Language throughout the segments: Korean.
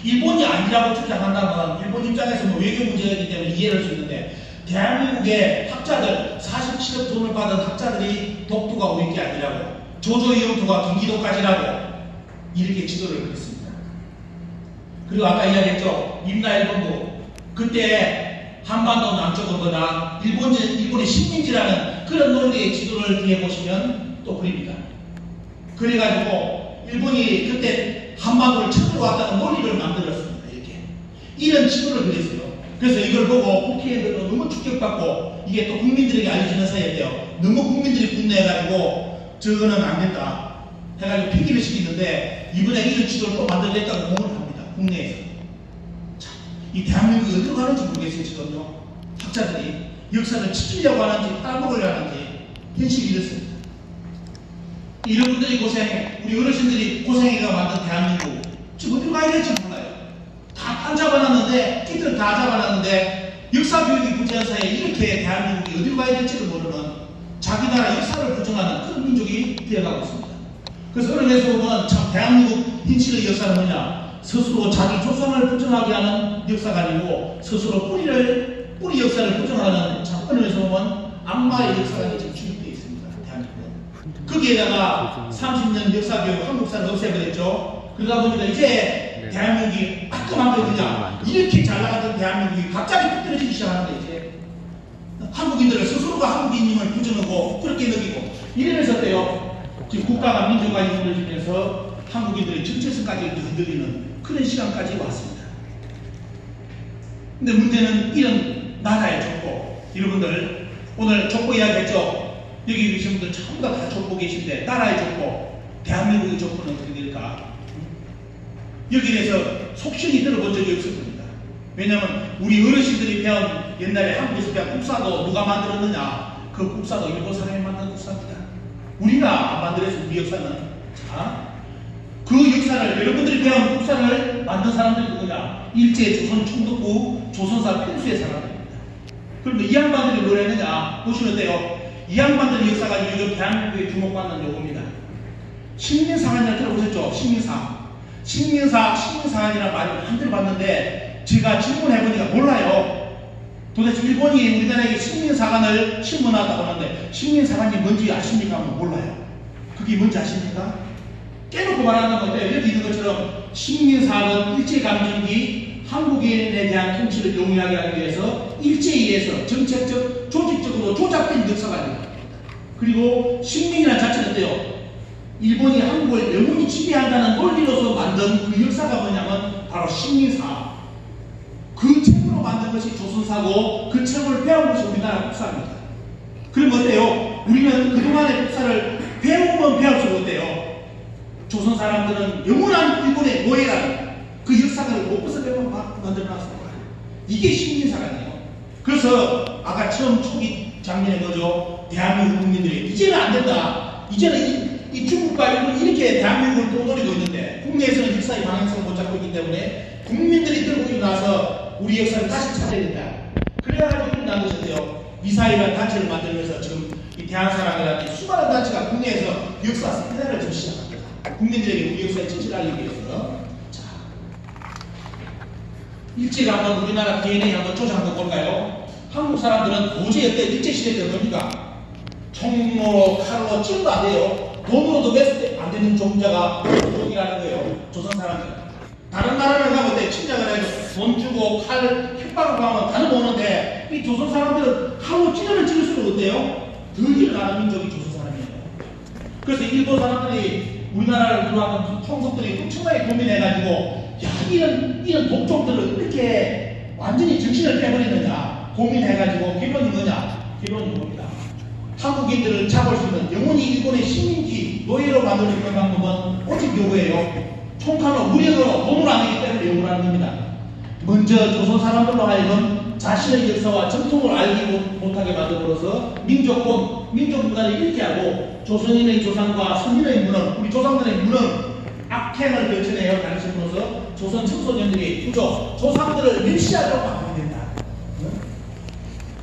일본이 아니라고 주장한다면 일본 입장에서는 외교 문제이기 때문에 이해를 할 수 있는데 대한민국의 학자들 47억 돈을 받은 학자들이 독도가 우리 게 아니라고 조조 영토가 경기도까지라고 이렇게 지도를 그렸습니다. 그리고 아까 이야기했죠. 임나일본도 그때 한반도 남쪽은 거나 일본의 식민지라는 그런 논리의 지도를 뒤에 보시면 또 그립니다. 그래가지고 일본이 그때 한반도를 쳐들어왔다는 논리를 만들었습니다. 이렇게 이런 지도를 그렸어요. 그래서 이걸 보고 국회의원들도 너무 충격받고 이게 또 국민들에게 알려지는 사이였대요. 너무 국민들이 분노해가지고 저거는 안 된다 해가지고 폐기를 시키는데 이번에 이런 지도를 또 만들겠다고 공언을 합니다. 국내에서. 자, 이 대한민국이 어디로 가는지 모르겠어요. 지금요. 학자들이 역사를 지키려고 하는지 따먹으려고 하는지 현실이 이렇습니다. 이런 분들이 고생해, 우리 어르신들이 고생해가 만든 대한민국 지금 어디로 가야 될지 몰라요. 다 잡아놨는데 끼들 다 잡아놨는데 역사 교육이 부재한 사이에 이렇게 대한민국이 어디로 가야 될지를 모르는 자기 나라 역사를 부정하는 그런 민족이 되어가고 있습니다. 그래서 어느 면에서 보면 참 대한민국 현실의 역사는 뭐냐, 스스로 자기 조상을 부정하게 하는 역사가 아니고 스스로 뿌리 역사를 부정하는 참 어느 면에서 보면 악마의 역사가 지금 주입되어 있습니다. 대한민국은. 거기에다가 30년 역사 교육 한국사를 없애버렸죠. 그러다 보니까 이제 대한민국이 따끔한 게 그냥 이렇게 잘 나가던 대한민국이 갑자기 삐뚤어지기 시작하는데 이제 한국인들을 스스로가 한국인임을 부정하고 그렇게 느끼고 이러면서 어때요? 지금 국가가 민주화에 무너지면서 한국인들의 정체성까지 흔들리는 그런 시간까지 왔습니다. 근데 문제는 이런 나라의 족보, 여러분들 오늘 족보 이야기했죠? 여기 계신 분들 전부 다 족보 계신데 나라의 족보, 대한민국의 족보는 어떻게 될까? 여기에 대해서 속신이 들어본 적이 없을 겁니다. 왜냐하면 우리 어르신들이 배운 옛날에 한국에서 배운 국사도 누가 만들었느냐? 그 국사도 일본 사람이 만든 국사입니다. 우리가 안 만들어서 우리 역사는 자, 그 역사를 여러분들이 배운 국사를 만든 사람들이 누구냐? 일제 조선 총독부 조선사 필수의 사람들입니다. 그런데 이 양반들이 뭘 했느냐? 보시면 어때요? 이 양반들의 역사가 요즘 대한민국에 주목받는 요겁니다. 식민사관이라 들어보셨죠? 식민사관이라는 말을 한 번 들어봤는데 제가 질문해보니까 몰라요. 도대체 일본이 우리나라에게 식민사관을 신문하다고 하는데 식민사관이 뭔지 아십니까? 하면 몰라요. 그게 뭔지 아십니까? 깨놓고 말하는 건데 여기 있는 것처럼 식민사관은 일제감정기 한국인에 대한 통치를 용이하게 하기 위해서 일제에 의해서 정책적, 조직적으로 조작된 역사가 됩니다. 그리고 식민이라는 자체는 어때요? 일본이 한국을 영원히 지배한다는 논리로서 만든 그 역사가 뭐냐면 바로 식민사. 그 책으로 만든 것이 조선사고 그 책을 배운 것이 우리나라 국사입니다. 그럼 어때요? 우리는 그동안의 국사를 배우면 배울수록 어때요? 조선 사람들은 영원한 일본의 노예라는 그 역사를 못 벗어내고 만들어놨습니다. 이게 식민사관이에요. 그래서 아까 처음 초기 장면에 거죠. 대한민국 국민들이 이제는 안 된다. 이제는 이 중국과 일본이 이렇게 대한민국을 떠돌리고 있는데 국내에서는 역사의 방향성을 못 잡고 있기 때문에 국민들이 들고 일어나서 우리 역사를 다시 찾아야 된다. 그래가지고 일어난 것인데요. 이사회라는 단체를 만들면서 지금 이 대한사랑이라는 수많은 단체가 국내에서 역사 세미나를 좀 시작합니다. 국민들에게 우리 역사의 진실을 알리기 위해서. 자, 일제가 한번 우리나라 DNA 한번 조사 한번 볼까요? 한국 사람들은 도저히 어때 일제시대 때 뭡니까? 총으로 칼로 찔도 안 돼요. 돈으로도 몇 안 되는 종자가 조국이라는 거예요. 조선 사람들. 다른 나라를 가면 어때? 침략을 해도 돈 주고 칼 핍박을 가면 다른 오는데 이 조선 사람들은 칼로 찌르면 찌를수록 어때요? 더 일어나는 민족이 조선 사람이에요. 그래서 일본 사람들이 우리나라를 들어왔던 총독들이 엄청나게 고민해가지고 야 이런 독종들을 이렇게 완전히 정신을 빼버리느냐 고민해가지고 결론이 뭐냐? 결론이 뭡니다. 한국인들을 잡을 수 있는 영원히 일본의 식민지 노예로 만들 수 있는 방법은 오직 요거예요. 총칼로 무력으로 돈을 안 내기 때문에 요구를 하는 겁니다. 먼저 조선 사람들로 하여금 자신의 역사와 전통을 알지 못하게 만들어서 민족권, 민족 문화를 잃게 하고 조선인의 조상과 선민의 문헌, 우리 조상들의 문헌 악행을 결정해요. 가르침으로써 조선 청소년들이 부족, 조상들을 멸시하도록 바꾸게 된다.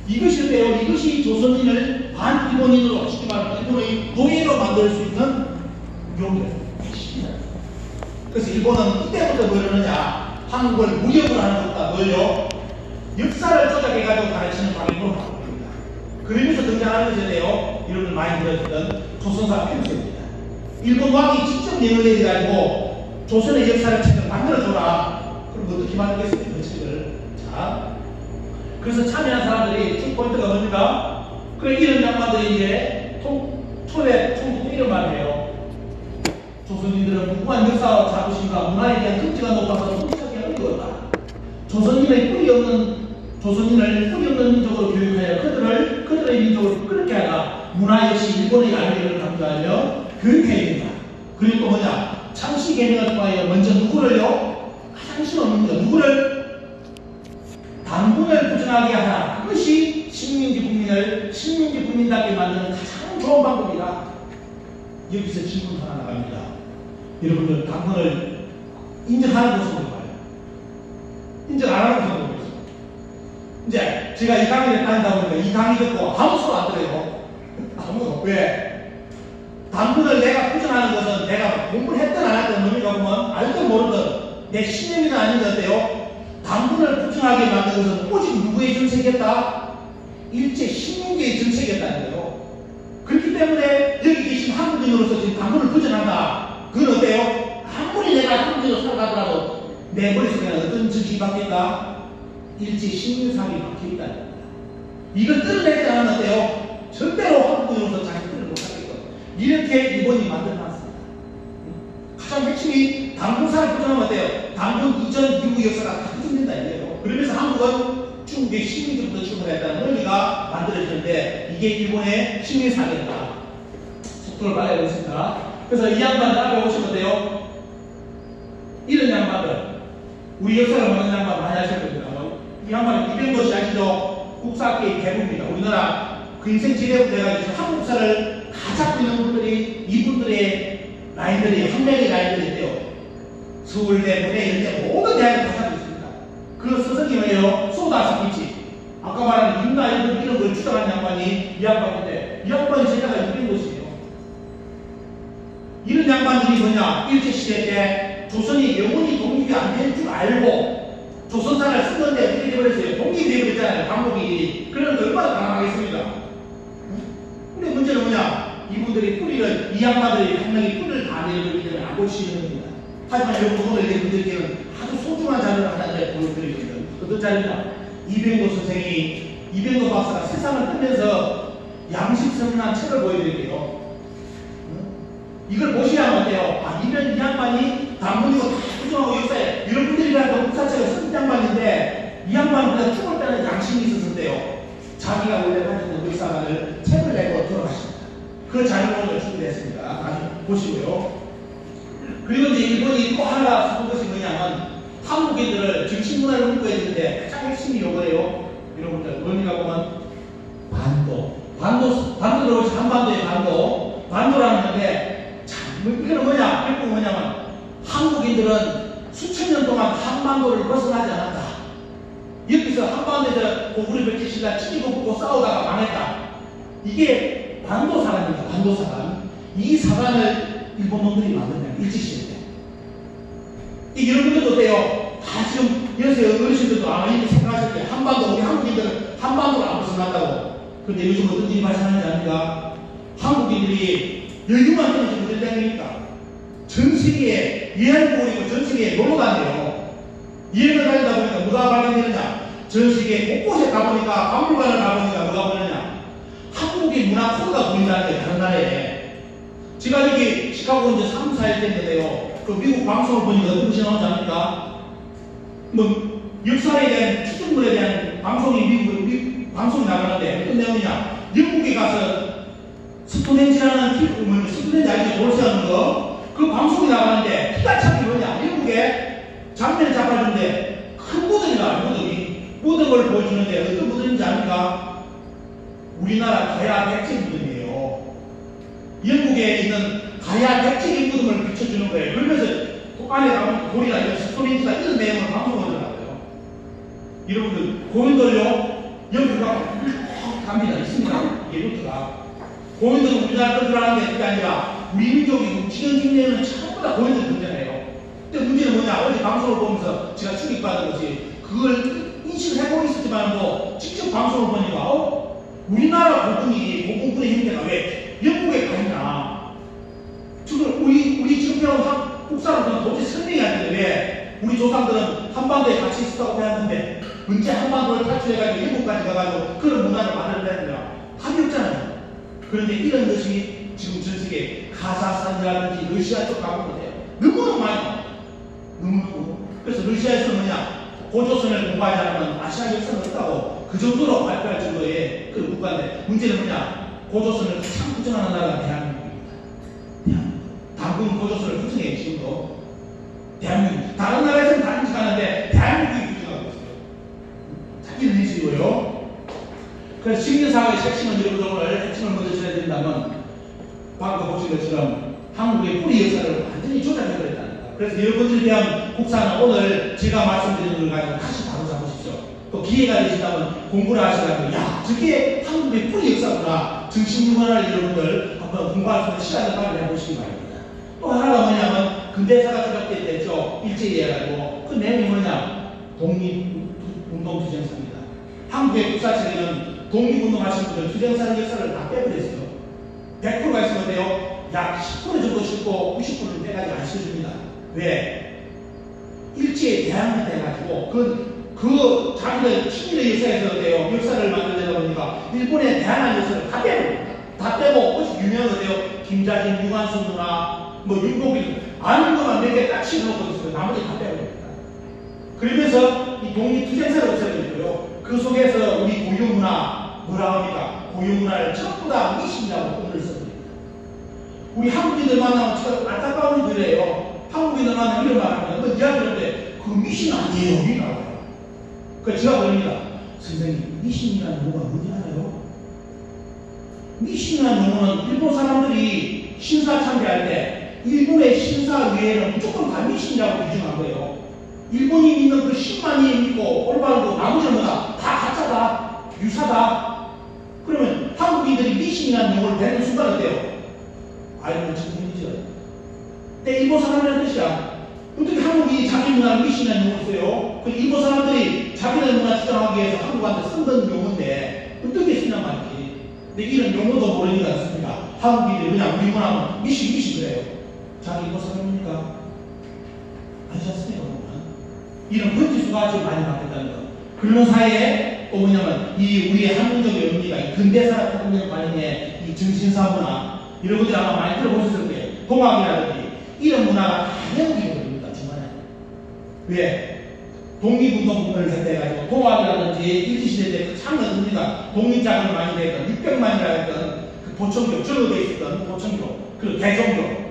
이것이 어때요? 이것이 조선인을 반일본인으로 쉽게 말하면 일본의 노예로 만들 수 있는 용도예요. 그래서 일본은 이때부터 뭐 이러느냐? 한국을 무역을 하는 것보다 뭘요? 역사를 조작해가지고 가르치는 방향으로 가고 있습니다. 그러면서 등장하는 것인데요. 여러분들 많이 들었던 조선사 편서입니다. 일본 왕이 직접 명을 내려가지고 조선의 역사를 책을 만들어줘라. 그럼 어떻게 만들겠습니까? 그 책을. 자, 그래서 참여한 사람들이 쭉 포인트가 뭡니까? 그래, 이런 양반들이 이제 초대 총독 이런 말을 해요. 조선인들은 무궁한 역사와 자부심과 문화에 대한 긍지가 높아서 통치하기 어려웠다. 조선인을 뿌리 없는 민족으로 교육하여 그들의 민족을 끌게 하라. 문화 역시 일본의 알배를 강조하며 교육해야 된다. 그리고 또 뭐냐? 창시 개명을 통하여 먼저 누구를요? 가장 신없는 거 누구를? 당군을 부정하게 하라. 그것이 식민지 국민답게 만드는 가장 좋은 방법이다. 여기서 질문 하나 나갑니다. 여러분들 당군을 인정하는 것으로 봐요. 인정 안 하는 것으로 보겠습니다. 이제 제가 이 강의를 다니다 보니까 이 강의 듣고 아무 소리 안 들어요. 아무도. 왜? 당군을 내가 부정하는 것은 내가 공부를 했든 안 했든 의미가 보면 알든 모르든 내 신념이나 아닌 것 같아요. 당군을 부정하게 만든 것은 오직 누구의 정책이었다? 일제 식민지의 정책이었다는 거예요. 그렇기 때문에 여기 계신 한국인으로서 지금 당군을 부정한다. 그건 어때요? 아무리 내가 한국인으로 살아가더라도 내 머릿속에는 어떤 정책이 바뀌었다? 일제 식민사학이 바뀌었다는 겁니다. 이걸 뜯어내지 않으면 어때요? 절대로 한국인으로서 자기 뜻을 못하겠고 이렇게 일본이 만들어놨습니다. 가장 핵심이 당군사를 부정하면 어때요? 당군 이전 이후 역사가 다 부정된다 이거예요. 그러면서 한국은 중국의 식민지부터 출발했다는 논리가 만들어지는데 이게 일본의 식민사학이다. 속도를 빨리 해보겠습니다. 그래서 이 양반들 앞에 보시면 어때요? 이런 양반들 우리 역사를 모르는 양반 많이 하실 겁니다. 이 양반은 이병도씨 아시죠? 국사학계의 대부입니다. 우리나라 그 인생 지대부터 해가지고 한국사를 다 잡고 있는 분들이 이분들의 라인들이 한 명의 라인들이 있대요. 서울대, 문해, 연대 모든 대학을 다 잡고 있습니다. 그 스승이 뭐예요? 소다스피치. 아까 말한 윤나 이런 걸 주장한 양반이 이 양반인데 이 양반이 제자가 이병도씨예요. 이런 양반들이 뭐냐? 일제시대 때 조선이 영원히 독립이 안 될 줄 알고 조선사를 쓰는데 어떻게 되어버렸어요? 독립이 되어버렸잖아요. 방법이. 그러면 얼마나 가능하겠습니까? 근데 문제는 뭐냐? 이분들이 뿌리를, 이 양반들이 강력히 뿌리를 다 내려버리기 때문에 안 고치는 겁니다. 하지만 여러분 오늘 여러분들께는 아주 소중한 자료를 하나를 보여드리거든요. 어떤 자료냐? 이병도 선생이, 이병도 박사가 세상을 뜨면서 양식선언한 책을 보여드릴게요. 이걸 보시면 어때요? 아, 이 양반이 당군이고 다 부정하고 역사에 이런 분들이라도 국사책을 쓴 양반인데 이 양반보다 죽을 때는 양심이 있었는데요. 자기가 원래 가지고 역사관을 책을 내고 돌아가십니다. 그 자료를 오늘 준비했습니다. 나중에 보시고요. 그리고 이제 일본이 또 하나 쓰는 것이 뭐냐면 한국인들을 정신문화를 공부해야 되는데 가장 핵심이 요거예요. 여러분들 의미가 보면 반도로 한반도의 반도라는 건데 이거는 뭐냐? 결국 뭐냐면 한국인들은 수천 년 동안 한반도를 벗어나지 않았다. 여기서 한반도에서 고구려 백제신라 치고 붙고 싸우다가 망했다. 이게 반도사관입니다. 반도사관. 이 사관을 일본 놈들이 만들면 일제시대 때. 이런 분들도 어때요? 다 지금 여세 어르신들도 아마 이렇게 생각하실 때 우리 한국인들은 한반도를 안 벗어났다고. 그런데 요즘 어떤 일이 발생하는지 압니까? 한국인들이 여유만 떨어지고 무슨 때문입니까? 전 세계에 예한국이고 전 세계에 놀러 다녀요. 여행을 다니다 보니까 뭐가 발견되느냐? 전 세계 곳곳에 가보니까 박물관을 가보니까 뭐가 보느냐? 한국의 문화 코드가 보인다는 게 다른 나라에. 제가 여기 시카고 이제 3, 4일 됐는데요. 그 미국 방송을 보니까 어떤 것이 나오지 않습니까? 뭐 역사에 대한 추진물에 대한 방송이 미국 방송이 나가는데 어떤 내용이냐? 영국에 가서 스톤헨지라는 스톤헨지 아니죠? 돌쇠하는 거. 그 방송이 나가는데 기가 차게 뭐냐? 영국에 장면을 잡아주는데 큰 무덤이다. 무덤 걸 보여주는데 어떤 무덤인지 압니까? 우리나라 가야 백제 무덤이에요. 영국에 있는 가야 백제의 무덤을 비춰주는 거예요. 그러면서 안에 가면 고리나 이런 스톤헨지나 이런 내용을 방송을 하더라고요. 여러분들 고인돌요 여기 가면 갑니다. 있습니다. 이게 루트가. 고인돌은 우리나라 건 줄 아는데 그게 아니라 우리 민족이 지금 흉내는 전부 다 고인돌 등장해요. 근데 문제는 뭐냐? 어제 방송을 보면서 제가 충격받은 것이 그걸 인식을 해보고 있었지만 뭐 직접 방송을 보니까 우리나라 고군의 형태가 왜 영국에 가 있나? 지금 우리 지금 배운 한국 사람들은 도저히 설명이 안 되는데 왜 우리 조상들은 한반도에 같이 있었다고 배웠는데 언제 한반도를 탈출해가지고 영국까지 가가지고 그런 문화를 만들어내느냐? 답이 없잖아요. 그런데 이런 것이 지금 전 세계 카자흐스탄이라든지 러시아 쪽 가보면 돼요. 너무너무 많이 나와요. 너무너무. 그래서 러시아에서는 뭐냐? 고조선을 공부하지 않으면 아시아 역사는 없다고 그 정도로 발표할 정도의 그 국가인데 문제는 뭐냐? 고조선을 가장 부정하는 나라가 대한민국입니다. 당군 고조선을 부정해요. 지금도. 대한민국. 다른 나라에서는 다른 짓 하는데 대한민국이 부정하고 있어요. 자, 이런 핵심이고요. 그래서 식민사학의 핵심은 여러분들 오늘 핵심을 먼저 전해야 된다면 방금 보신 것처럼 한국의 뿌리 역사를 완전히 조작해버렸다는 거예요. 그래서 여러분들에 대한 국사는 오늘 제가 말씀드리는 걸 가지고 다시 바로 잡으십시오. 또 기회가 되신다면 공부를 하시라고 야 저게 한국의 뿌리 역사구나. 정신문화를 여러분들 한번 공부할 수 있는 시간을 마련해 보시기 바랍니다. 또 하나가 뭐냐면 근대사가 시작됐죠. 일제해가지고 그 내용이 뭐냐 독립운동투쟁사입니다. 한국의 국사책에는 독립운동하신 분들 투쟁사의 역사를 다 빼버렸어요. 100%가 있으면 돼요. 약 10% 정도 싣고 90%를 빼가지고 안 씌워줍니다. 왜? 일제에 대항을 해가지고 그 자기들 친일의 역사에서 돼요. 역사를 만들려다 보니까 일본에 대항한 역사를 다 빼버립니다. 다 빼고 그것이 유명한 거예요. 김자진, 유관순 누나, 뭐 윤복일 아는 것만 몇 개 딱 씌워놓고 있어요. 나머지 다 빼버립니다. 그러면서 이 독립투쟁사를 없애버리고요. 그 속에서 우리 고유문화 뭐라 합니까? 고유문화를 전부 다 미신이라고 오늘 써버립니다. 우리 한국인들 만나면 참 안타까운 일이에요. 한국인들 만나면 이런 말 합니다. 뭐 이야기하는데 그 미신 아니에요. 이라고요. 그래서 제가 그럽니다. 선생님 미신이라는 용어가 뭔지 알아요? 미신이라는 용어는 일본 사람들이 신사 참배할 때 일본의 신사위에는 무조건 다 미신이라고 규정한 거예요. 일본이 믿는 그 신만이 믿고 올바르고 나머지는 뭐다? 다 가짜다. 유사다. 그러면 한국인들이 미신이라는 용어를 배는 순간 어때요? 알면 정신이죠. 근데 일본 사람이라는 뜻이야. 어떻게 한국이 자기 문화를 미신이라는 용어를 써요? 그 일본 사람들이 자기네 문화 주장하기 위해서 한국한테 쓴던 용어인데 어떻게 쓰냔 말이지. 근데 이런 용어도 모르니까 않습니까? 한국인들이 그냥 우리 문화는 미신 그래요. 자기 일본 사람입니까? 아니지 않습니까? 이런 권지수가 좀 많이 바뀌었다는 거. 그런 사이에 또 뭐냐면 이 우리의 한국적인 의미가 이 근대사 같은 관련해 이 정신사 문화 이런 것들 아마 많이 들어보셨을 거예요. 동학이라든지 이런 문화가 다 내용이 됩니다. 중간에. 왜? 독립운동 부분을 대표해가지고 동학이라든지 일제시대 때 그 창은 의미가 독립자금을 많이 냈던 600만이라 했던 그 보청교, 전후되어 있었던 보청교, 그 대종교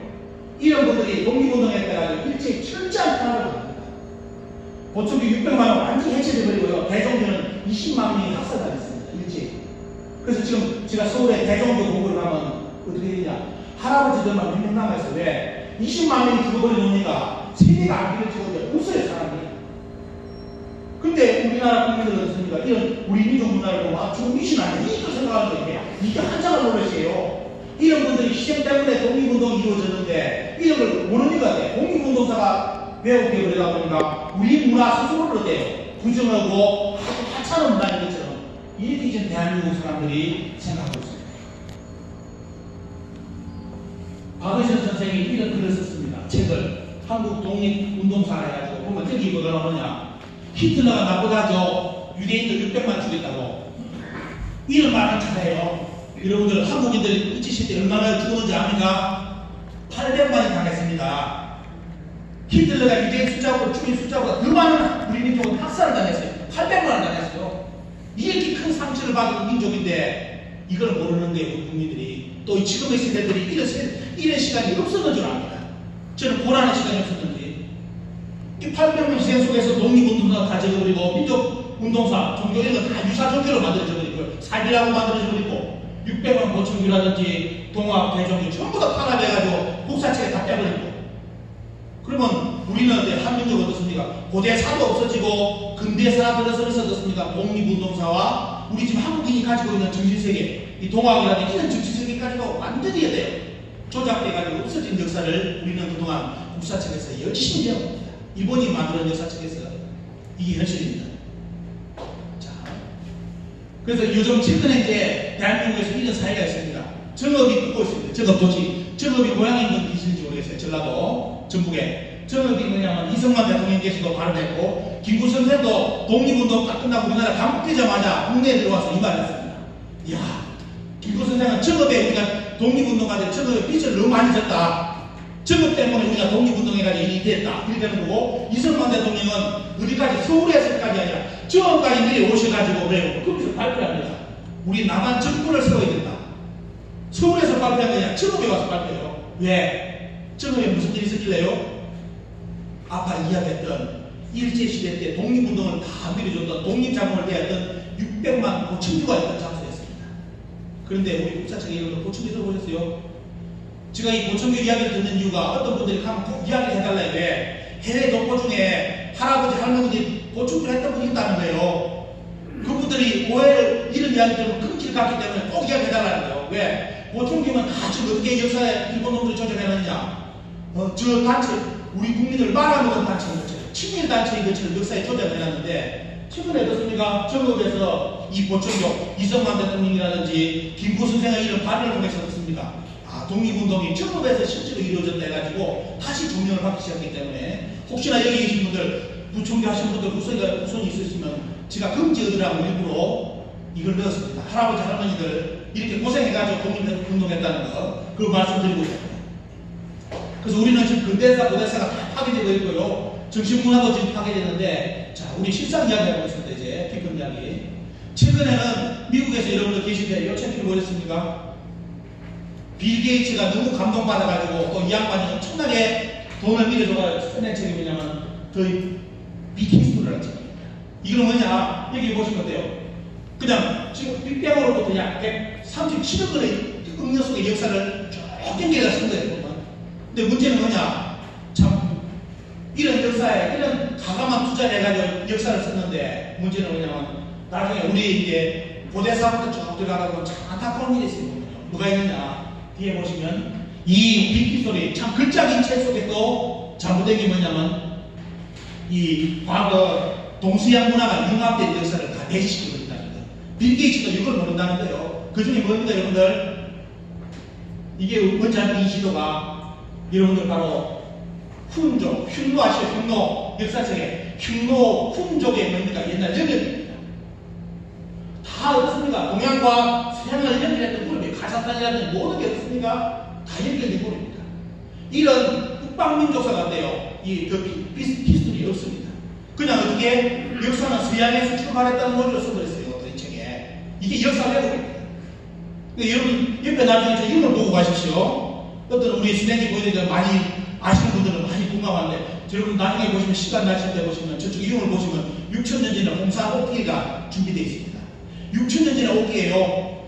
이런 것들이 독립운동에 따라서 일제히 철저한 탄압을 합니다. 보청교 600만 원 완전히 해체되어버리고요. 대종교는 20만 명이 학살당했습니다. 일제히. 그래서 지금 제가 서울에 대종교 공부를 하면 어떻게 되냐? 할아버지들만 몇 명 남아있어요. 왜? 20만 명이 죽어버리니까 세계가 안 비켜지고 없어요, 사람이. 근데 우리나라 국민들은 어떻습니까? 이런 우리 민족 문화를 보고 아, 저거 미신 아니야? 이거 생각하는 거예요. 이게 한장을 노릇이에요. 이런 분들이 희생 때문에 독립운동이 이루어졌는데 이런 걸 모르니까 돼. 독립운동사가 외우게 그러다 보니까 우리 문화 스스로를 어때요? 부정하고 아주 하찮은 문화인 것처럼 이렇게 지금 대한민국 사람들이 생각하고 있습니다. 박의선 선생이 이런 글을 썼습니다. 책을 한국 독립운동사 해가지고 보면 저기 뭐가 나오느냐? 히틀러가 나보다죠 유대인들 600만 죽였다고 이런 말을 잘해요. 여러분들 한국인들이 일제시대 얼마나 죽었는지 압니까? 800만이 당했습니다. 히틀러가 유대인 숫자보다 죽인 숫자보다 더 많은 우리 민족은 학살을 당했어요. 800만을 당했어요. 이렇게 큰 상처를 받은 민족인데 이걸 모르는데 우리 국민들이 또 지금의 세대들이 이런 시간이 없었는 줄 압니다. 저는 고라는 시간이 없었는지 이 800년 희생 속에서 독립운동사가 다 적어버리고 민족운동사, 종교 이런 거 다 유사 종교로 만들어져 버리고 사기라고 만들어져 버리고 600만 보청교라든지 동학, 대종교 전부 다 탄압해가지고 국사책에 다 빼버리고 그러면 우리는 한민족 어떻습니까? 고대사도 없어지고 근대사 들어서면서 어떻습니까? 독립운동사와 우리 지금 한국인이 가지고 있는 정신세계 이 동학이라든지 이런 정신세계까지가 완전히 돼요. 조작돼가지고 없어진 역사를 우리는 그동안 국사책에서 열심히 배워봅니다. 일본이 만드는 역사책에서 이게 현실입니다. 자, 그래서 요즘 최근에 이제 대한민국에서 이런 사회가 있습니다. 정업이 끊고 있습니다. 정업이 고향에 있는 계신지 모르겠어요. 전라도, 전북에. 정업이 뭐냐면 이승만 대통령께서도 발언했고, 김구 선생도 독립운동 딱 끝나고 우리나라 강국되자마자 국내에 들어와서 이 말을 했습니다. 이야, 김구 선생은 정업에 우리가 독립운동가들 정업에 빚을 너무 많이 졌다. 정업 때문에 우리가 독립운동해가지고 일이 됐다. 이렇게 되는 거고, 이승만 대통령은 어디까지 서울에서까지 아니라 정업까지 내려오셔가지고 그래요. 거기서 발표합니다. 우리 남한 정부를 세워야 된다. 서울에서 발표한 게 아니라 정업에 와서 발표해요. 왜? 정업에 무슨 일이 있었길래요? 아까 이야기했던 일제시대 때 독립운동을 다 밀어줬던 독립자금을 대했던 600만 고층주가 있던 장소였습니다. 그런데 우리 국사청에 이런 고층주 들어보셨어요? 제가 이 고층교 이야기를 듣는 이유가 어떤 분들이 가면 꼭 이야기를 해달라 해. 해외 동포 중에 할아버지, 할머니들이 고층교를 했던 분이 있다는 거예요. 그분들이 오해를, 이런 이야기 들으면 끔찍을 갖기 때문에 꼭 이야기해달라는 거예요. 왜? 고층교면 다 지금 어떻게 역사에 일본 놈들이 조작해놨느냐. 저 단체, 우리 국민을 말아먹은 단체인 것처럼, 친일단체인 것처럼 역사에 조작해놨는데, 최근에 어떻습니까? 전국에서 이 고층교, 이승만 대통령이라든지 김구 선생의 이런 발언을 통해서 어떻습니까? 독립운동이 정읍에서 실제로 이루어졌다 해가지고 다시 조명을 받기 시작했기 때문에 혹시나 여기 계신 분들 부총리 하신 분들 후손이 있으시면 제가 금지어들하고 일부러 이걸 넣었습니다. 할아버지 할머니들 이렇게 고생해가지고 독립운동했다는 거 그거 말씀드리고 있습니다. 그래서 우리는 지금 근대사 고대사가 다 파괴되고 있고요. 정신문화도 지금 파괴되는데 자 우리 실상 이야기 하고 있습니다. 이제 깊은 이야기. 최근에는 미국에서 여러분들 계신데 이 책을 보셨습니까? 빌 게이츠가 너무 감동받아가지고 또 이 양반이 엄청나게 돈을 밀어줘가 써낸 책이 뭐냐면 The Big History라는 책입니다. 이거는 뭐냐 여기 보시면 어때요? 그냥 지금 빅뱅으로부터 약 137억 원의 음료 속의 역사를 쭉 경계가 쓴 거예요. 근데 문제는 뭐냐 참 이런 역사에 이런 가감한 투자를 해가지고 역사를 썼는데 문제는 뭐냐면 나중에 우리 이제 고대사부터 쭉 들어가다 참 안타까운 일이 있어요. 뭐가 있느냐 뒤에 보시면 이 빅히스토리 참 글자긴 책 속에도 잘못된 게 뭐냐면 이 과거 동서양 문화가 융합된 역사를 다 내시키고 있다는 거예요. 빌 게이츠도 이걸 모른다는 거예요. 그 중에 뭡니까 여러분들? 이게 뭔지 아는 이 시도가 여러분들 바로 훈족, 흉노 아시죠? 흉노 역사책에 흉노 훈족의 뭡니까 옛날 연결입니다. 다 어떻습니까? 동양과 서양을 연결했던 무릎이 가사산이라든지 모든 게 어떻습니까? 다 연결된 무릎입니다. 이런 북방민족사 같아요. 이 히스토리 없습니다. 그냥 어떻게 역사는 서양에서 출발했다는 논리로 써버렸어요. 이 책에. 이게 역사 왜곡입니다. 여러분 옆에 나중에 저 이름을 보고 가십시오. 어떤 우리 스탠딩 보이는데 많이 아시는 분들은 많이 공감하는데 여러분 나중에 보시면 시간 나실 때 보시면 저쪽 이름을 보시면 6,000년 전에 홍산 옥기가 준비되어 있습니다. 6,000년 전에 옥기예요.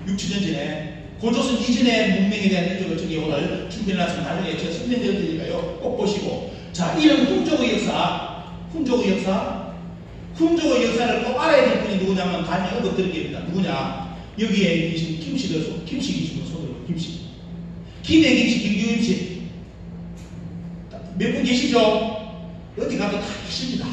6,000년 전에 고조선 이전의 문명에 대한 인적을 저기 오늘 준비해놨으면 나중에 제가 설명드릴 테니까요. 꼭 보시고 자 이런 훈족의 역사 훈족의 역사를 꼭 알아야 될 분이 누구냐면 단연 얻어드리겠습니다. 누구냐 여기에 계신 김씨들 김씨 계시고 손으로 김씨 김해 김씨 김규 김씨 몇 분 계시죠? 어디 가도 다 계십니다.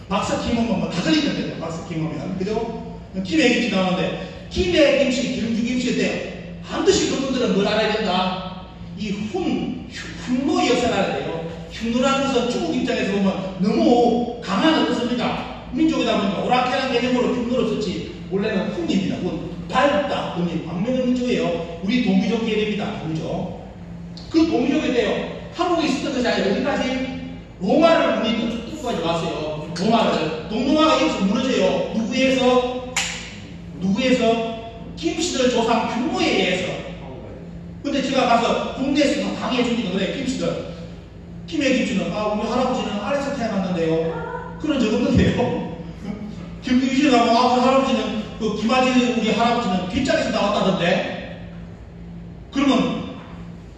박사 김오면 다 걸리는데요. 박사 김오면 그죠? 김해 김씨 나오는데 김해 김씨 김규 김씨 때 반드시 그분들은 뭘 알아야 된다. 이 흉노의 역사를 알아야 돼요. 흉노라는 것은 중국 입장에서 보면 너무 강한 어떻습니까? 민족이다 보니까 오락해라는 개념으로 흉노를 썼지 원래는 훈입니다. 밝다, 훈이 광명의 민족이에요. 우리 동민족 계열입니다. 동민족. 그 동민족에 대해요. 한국에 있었던 것이 아니라 여기까지 로마를 문이 뚫고까지 왔어요. 로마를. 동로마가 여기서 무너져요. 누구에서? 김씨들 조상 흉노에 의해서. 근데 제가 가서 군대에서 강의해 주니까 그래, 김씨들. 김해 김씨는, 우리 할아버지는 아래서 태어났는데요. 그런 적 없는데요. 김규씨 가면, 우리 할아버지는, 그 김아지 우리 할아버지는 뒷장에서 나왔다던데. 그러면,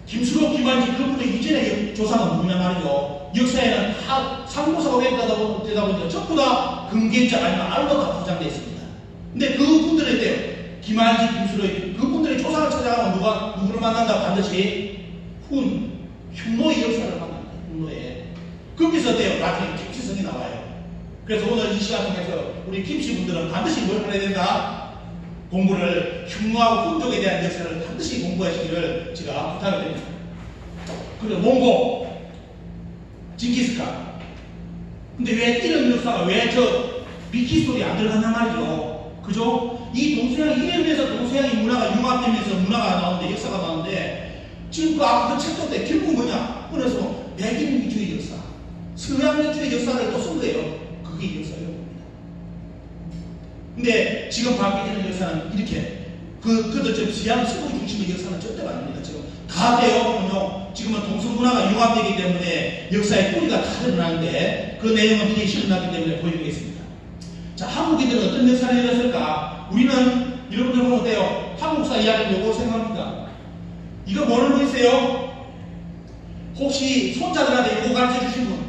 김수록, 김한지 그분의 이전의 조상은 누구냐 말이죠. 역사에는 다 상고사가 되다 보니까 전부 다 근계자 아니면 알로가 포장되어 있습니다. 근데 그분들에 대해 김한지, 김수록 그분들의 조상을 찾아가면 누구를 만난다? 반드시 흉노의 역사를 만납니다. 흉노의. 그 거기서 어때요? 나중에 김치성이 나와요. 그래서 오늘 이 시간 통해서 우리 김씨분들은 반드시 뭘 해야 된다? 공부를 흉노하고 훈족에 대한 역사를 반드시 공부하시기를 제가 부탁을 드립니다. 그리고 몽고, 징기스칸. 근데 왜 이런 역사가 왜 저 비키스토리 안 들어간단 말이죠? 그죠? 이 동서양, 이래서 동서양의 문화가 융합되면서 문화가 나오는데, 역사가 나오는데, 지금 그 아까 그 책도 때 결국 뭐냐? 그래서 백인 위주의 역사, 서양 위주의 역사를 또 쓴 거예요. 그게 역사예요. 근데 지금 바뀌는 역사는 이렇게, 그것도 좀 서양 서구 중심의 역사는 절대로 아닙니다. 지금 다 배워보면요. 지금은 동서문화가 융합되기 때문에 역사의 뿌리가 다 드러나는데 그 내용은 뒤에 실어나기 때문에 보여드리겠습니다. 자, 한국인들은 어떤 역사를 이뤘을까? 우리는 여러분들 보면 어때요? 한국사 이야기를 요거 생각합니다. 이거 뭐를 보이세요? 혹시 손자들한테 이거 가르쳐 주신 분?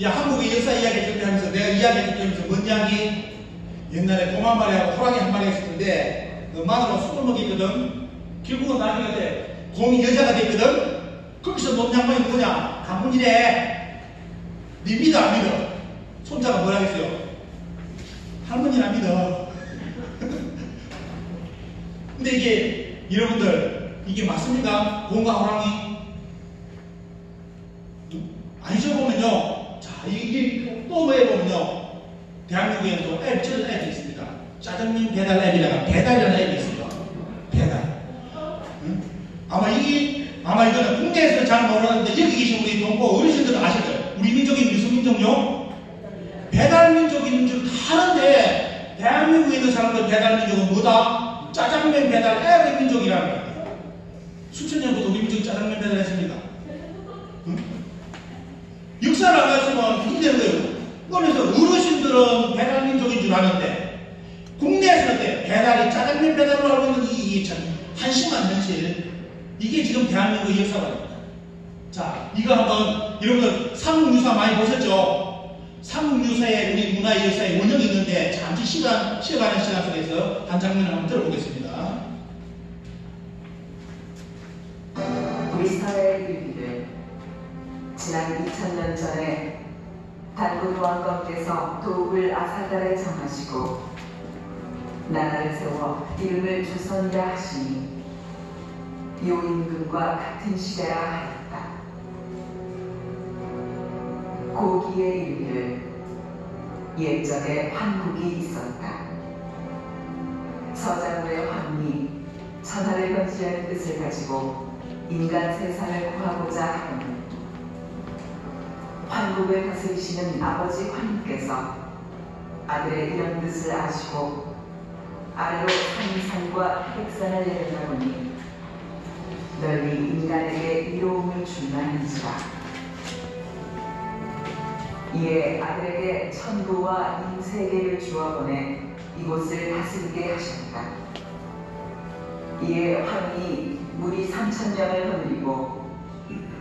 야, 한국의 역사 이야기 준비하면서 내가 이야기 준비하면서 뭔 이야기? 옛날에 곰 한 마리하고 호랑이 한 마리가 있었는데 그 마누라가 술을 먹였거든. 결국은 나중에 때 곰이 여자가 됐거든. 거기서 논 양반이 뭐냐? 가문이래. 니 믿어 안 믿어? 손자가 뭐라 했어요? 할머니는 안 믿어. 근데 이게 여러분들 이게 맞습니까? 곰과 호랑이? 아니죠. 보면요. 자, 이게 또 뭐에 보면요. 대한민국에는 또 저런 앱이 있습니다. 짜장면 배달 앱이라가 배달이라는 앱이 있습니다. 배달. 응? 아마 이거는 국내에서는 잘 모르는데 여기 계신 우리 동포 어르신들은 아시죠? 우리 민족이 무슨 민족요? 배달 민족이 민족 다른데 대한민국에 있는 사람들 배달 민족은 뭐다? 짜장면 배달 앱의 민족이라는 거예요. 수천 년부터 우리 민족이 짜장면 배달했습니다. 응? 역사를 안 가르치면 힘든 거예요. 그래서 어르신들은 배달 민족인 줄 아는데 국내에서는 배달이 짜장면 배달로 알고 있는 이게 참 한심한 현실. 이게 지금 대한민국의 역사입니다. 자, 이거 한번 여러분들 삼국유사 많이 보셨죠? 삼국유사에 우리 문화의 역사의 원형이 있는데 잠시 쉬어가는 시간 속에서 한 장면을 한번 들어보겠습니다. 우리 사회의 일기를 지난 2000년 전에 단군 왕건께서 도읍을 아사달에 정하시고 나라를 세워 이름을 조선이라 하시니 요임금과 같은 시대라 하였다. 고기에 이르기를 옛전에 황국이 있었다. 서장후의 황이 천하를 건지하는 뜻을 가지고 인간 세상을 구하고자 하였다. 황국을 다스리시는 아버지 황님께서 아들의 이런 뜻을 아시고 아래로 산산과 백산을 내려다 보니 널리 인간에게 이로움을 준다는지라. 이에 아들에게 천부와 인세계를 주어보내 이곳을 다스리게 하셨다. 이에 황이 무리 3000명을 거느리고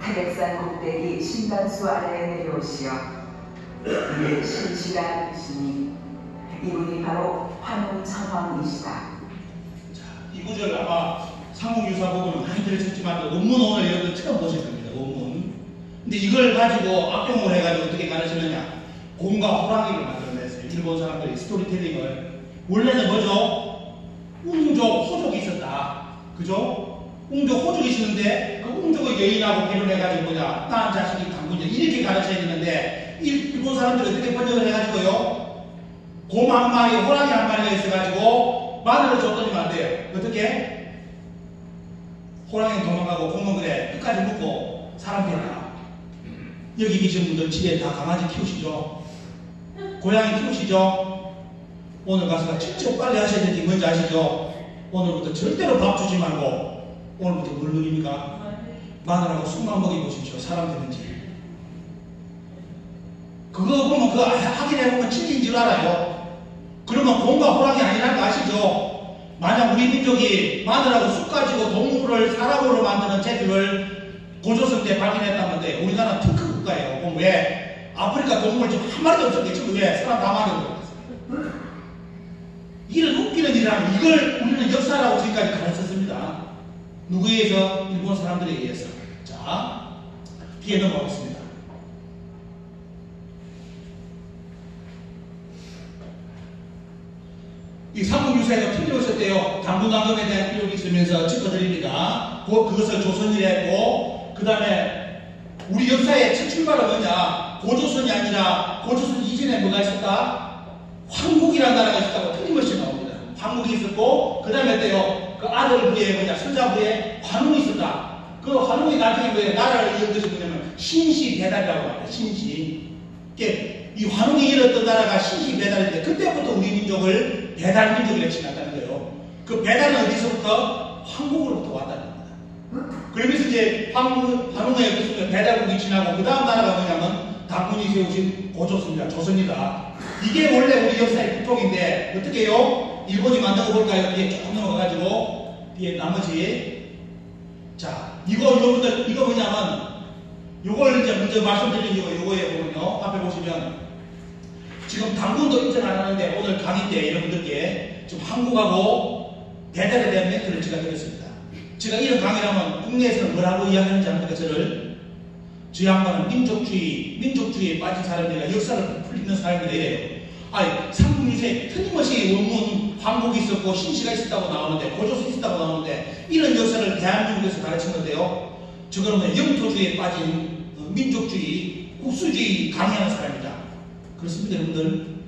태백산 꼭대기 신단수 아래에 내려오시어 이를 신시라 하시니 이분이 바로 환웅천왕이시다. 자, 이 구절 아마 삼국유사 부분은 많이 들으셨지만 원문 오늘 여러분 처음 보실 겁니다. 원문. 근데 이걸 가지고 악용을 해가지고 어떻게 가르치느냐? 곰과 호랑이를 만들어냈어요. 일본 사람들이 스토리텔링을. 원래는 뭐죠? 웅족, 호족이 있었다. 그죠? 웅족, 호족이 있었는데 그 웅족의 여인하고 결혼해가지고 뭐냐? 난 자식이 강군자 이렇게 가르쳐야 되는데 일본 사람들이 어떻게 번역을 해가지고요? 곰 한 마리, 호랑이 한 마리가 있어가지고 마늘을 줬더니 안 돼요. 어떻게? 호랑이는 도망가고 곰은 그래 끝까지 먹고 사람 된다. 여기 계신 분들 집에 다 강아지 키우시죠? 고양이 키우시죠? 오늘 가서 직접 빨리 하셔야 되는 게 뭔지 아시죠? 오늘부터 절대로 밥 주지 말고 오늘부터 뭘 누립니까? 마늘하고 쑥만 먹여보십시오. 사람 되는지. 그거 보면 그거 확인해보면 진리인 줄 알아요. 그러면 곰과 호랑이 아니라는 거 아시죠? 만약 우리 민족이 마늘하고 쑥 가지고 동물을 사람으로 만드는 재주를 고조선 때 발견했다면 돼. 우리나라는 특급 국가예요. 그럼 왜? 아프리카 동물 지금 한 마리도 없었겠지. 왜? 사람 다 만들어. 이런 웃기는 일이라면 이걸 우리는 역사라고 지금까지 가르쳤습니다. 누구에 의해서? 일본 사람들에 의해서. 자, 뒤에 넘어가겠습니다. 이 삼국유사에도 틀림없었대요. 당군당금에 대한 필요가 있으면서 짚어드립니다. 그것을 조선이라 했고, 그 다음에 우리 역사의 첫 출발은 뭐냐? 고조선이 아니라 고조선 이전에 뭐가 있었다? 황국이라는 나라가 있었다고 틀림없이 나옵니다. 황국이 있었고, 그 다음에 또요, 그 아들 부에 뭐냐? 선자부에 관웅이 있었다. 그 관웅이 나중에 뭐예요? 나라를 이은 것이 뭐냐면 신시배달이라고 합니다. 신시. 이 환웅이 일었던 나라가 신시배달인데 그때부터 우리 민족을 배달민족이라고 지났다는 거예요. 그 배달은 어디서부터? 황국으로부터 왔다는 겁니다. 그러면서 이제 환웅의 그 배달국이 지나고 그 다음 나라가 뭐냐면 당군이 세우신 고조선이다, 조선이다. 이게 원래 우리 역사의 국토인데 어떻게 해요? 일본이 만든 거 볼까요? 뒤에 조금 넘어가가지고 뒤에 나머지 자 여러분들 이거 뭐냐면 요걸 이제 먼저 말씀드린 이유가 요거에 보면요. 앞에 보시면 지금 당군도 인정 안 하는데 오늘 강의 때 여러분들께 지금 한국하고 배달에 대한 멘트를 제가 드렸습니다. 제가 이런 강의를 하면 국내에서는 뭐라고 이야기하는지 압니까? 저 양반은 민족주의에 빠진 사람들이라 역사를 풀리는 사람들이 이래요. 아니, 삼국유사에 틀림없이 원문 황국이 있었고 신시가 있었다고 나오는데 고조선이 있었다고 나오는데 이런 역사를 대한민국에서 가르치는데요. 저거는 영토주의에 빠진 민족주의, 국수주의 강의하는 사람이다. 그렇습니다, 여러분들.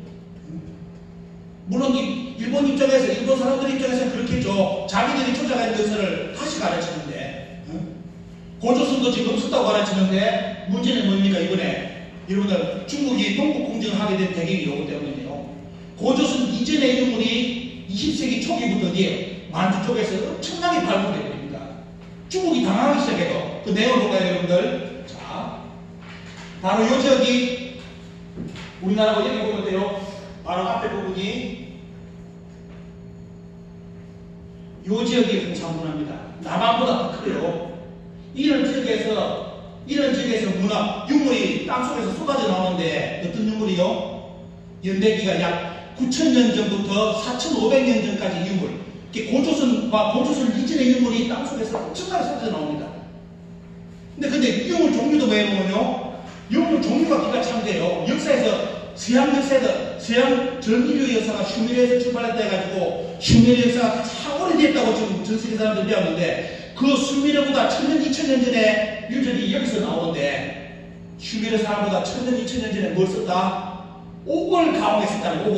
물론 일본 입장에서, 일본 사람들 입장에서는 그렇겠죠. 자기들이 쫓아가는 역사를 다시 가르치는데 고조선도 지금 없었다고 가르치는데 문제는 뭡니까? 이번에 여러분들 중국이 동국공정을 하게 된 배경이 요거 때문이에요. 고조선 이전의 인물이 20세기 초기부터 어디에요? 만주 쪽에서 엄청나게 발굴되고 됩니다. 중국이 당하기 시작해요. 그 내용을 볼까요, 여러분들? 자, 바로 요 지역이 우리나라고 여기 보면 돼요. 바로 앞에 부분이 요 지역이 홍산문화입니다. 남한보다 더 커요. 이런 지역에서 문화, 유물이 땅속에서 쏟아져 나오는데 어떤 유물이요? 연대기가 약 9,000년 전부터 4,500년 전까지 유물. 고조선과 고조선 이전의 유물이 땅속에서 엄청나게 쏟아져 나옵니다. 근데 유물 종류도 왜 보면요? 유물 종류가 기가 참돼요. 역사에서 서양 역사에서 서양 전 인류 역사가 슈메르에서 출발했다 해가지고 슈메르 역사가 가장 오래됐다고 지금 전 세계 사람들이 배웠는데 그 슈메르보다 1000년, 2000년 전에 유적이 여기서 나오는데 슈메르 사람보다 1000년, 2000년 전에 뭘 썼다? 옥을 가공했었다는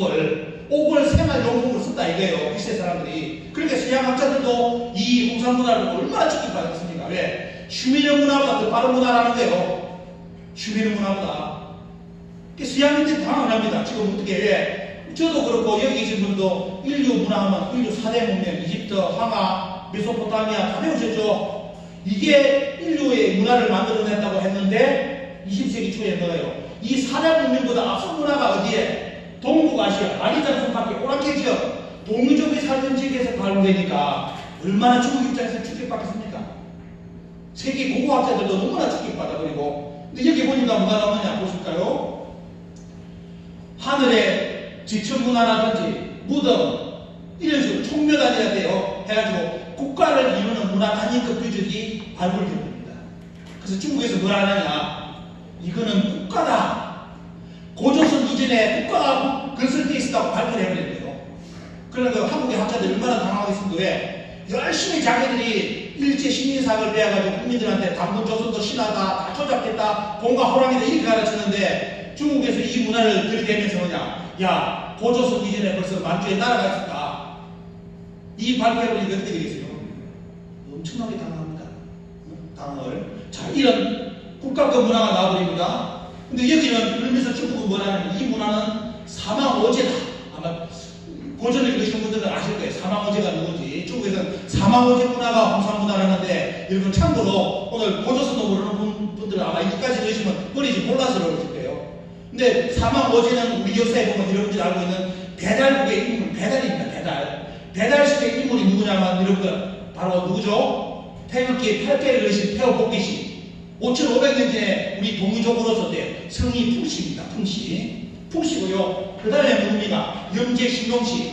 옥을 생활용품으로 썼다 이거예요. 그 시대 사람들이. 그러니까 서양 학자들도 이 홍산문화를 얼마나 축복받았습니까? 왜? 슈메르 문화보다 더 빠른 문화라는 거예요. 슈메르 문화보다. 서양인들이 당황을 합니다. 지금 어떻게 해? 저도 그렇고 여기 계신 분도 인류 문화하면 인류 4대 문명, 이집트, 항아, 메소포타미아 다 배우셨죠? 이게 인류의 문화를 만들어냈다고 했는데 20세기 초에 뭐예요? 이 4대 문명보다 앞선 문화가 어디에? 동북아시아, 아리장 섬밖에 오랑캐 지역, 동유족이 살던 지역에서 발굴되니까 얼마나 중국 입장에서 충격받겠습니까? 세계 고고학자들도 너무나 충격받아버리고. 근데 여기 보니까 뭐가 나오느냐 보실까요? 하늘에 지천문화라든지 무덤 이런 식으로 총묘단이라 돼요. 해가지고 국가를 이루는 문화 단위급 규적이 발굴됩니다. 그래서 중국에서 뭐라 하느냐? 이거는 국가다. 고조선 이전에 국가가 건설되어 있었다고 발표를 해버렸대요. 그러니까 한국의 학자들이 얼마나 당황하겠습니까? 왜? 열심히 자기들이 일제 식민사학을 배워가지고 국민들한테 단문조선도 신하다, 다 조작됐다, 공과 호랑이다 이렇게 가르치는데 중국에서 이 문화를 들이대면서 뭐냐? 야, 고조선 이전에 벌써 만주에 나라가 있었다. 이 발표를 이거 어떻게 되겠어요? 엄청나게 당황합니다. 당황을. 자, 이런 국가급 문화가 나와버립니다. 근데 여기는 그러면서 중국은 뭐라는 이 문화는 사망오제다. 아마 고전에 읽으신 분들은 아실 거예요. 사망오제가 누군지. 중국에서는 사망오제 문화가 홍산문화라는데 여러분 참고로 오늘 고조선도 모르는 분들은 아마 여기까지 들으시면 머리 좀 혼란스러우실 거예요. 근데 사망오제는 우리 역사에 보면 여러분들이 알고 있는 배달국의 인물, 배달입니다. 배달식의 인물이 누구냐면 여러분들 바로 누구죠? 태극기에 8개를 그리신 태호복기씨. 5,500년 전에 우리 동유족으로서 때 성이 풍씨입니다. 풍씨고요. 그 다음에 누굽니까? 염제신동씨.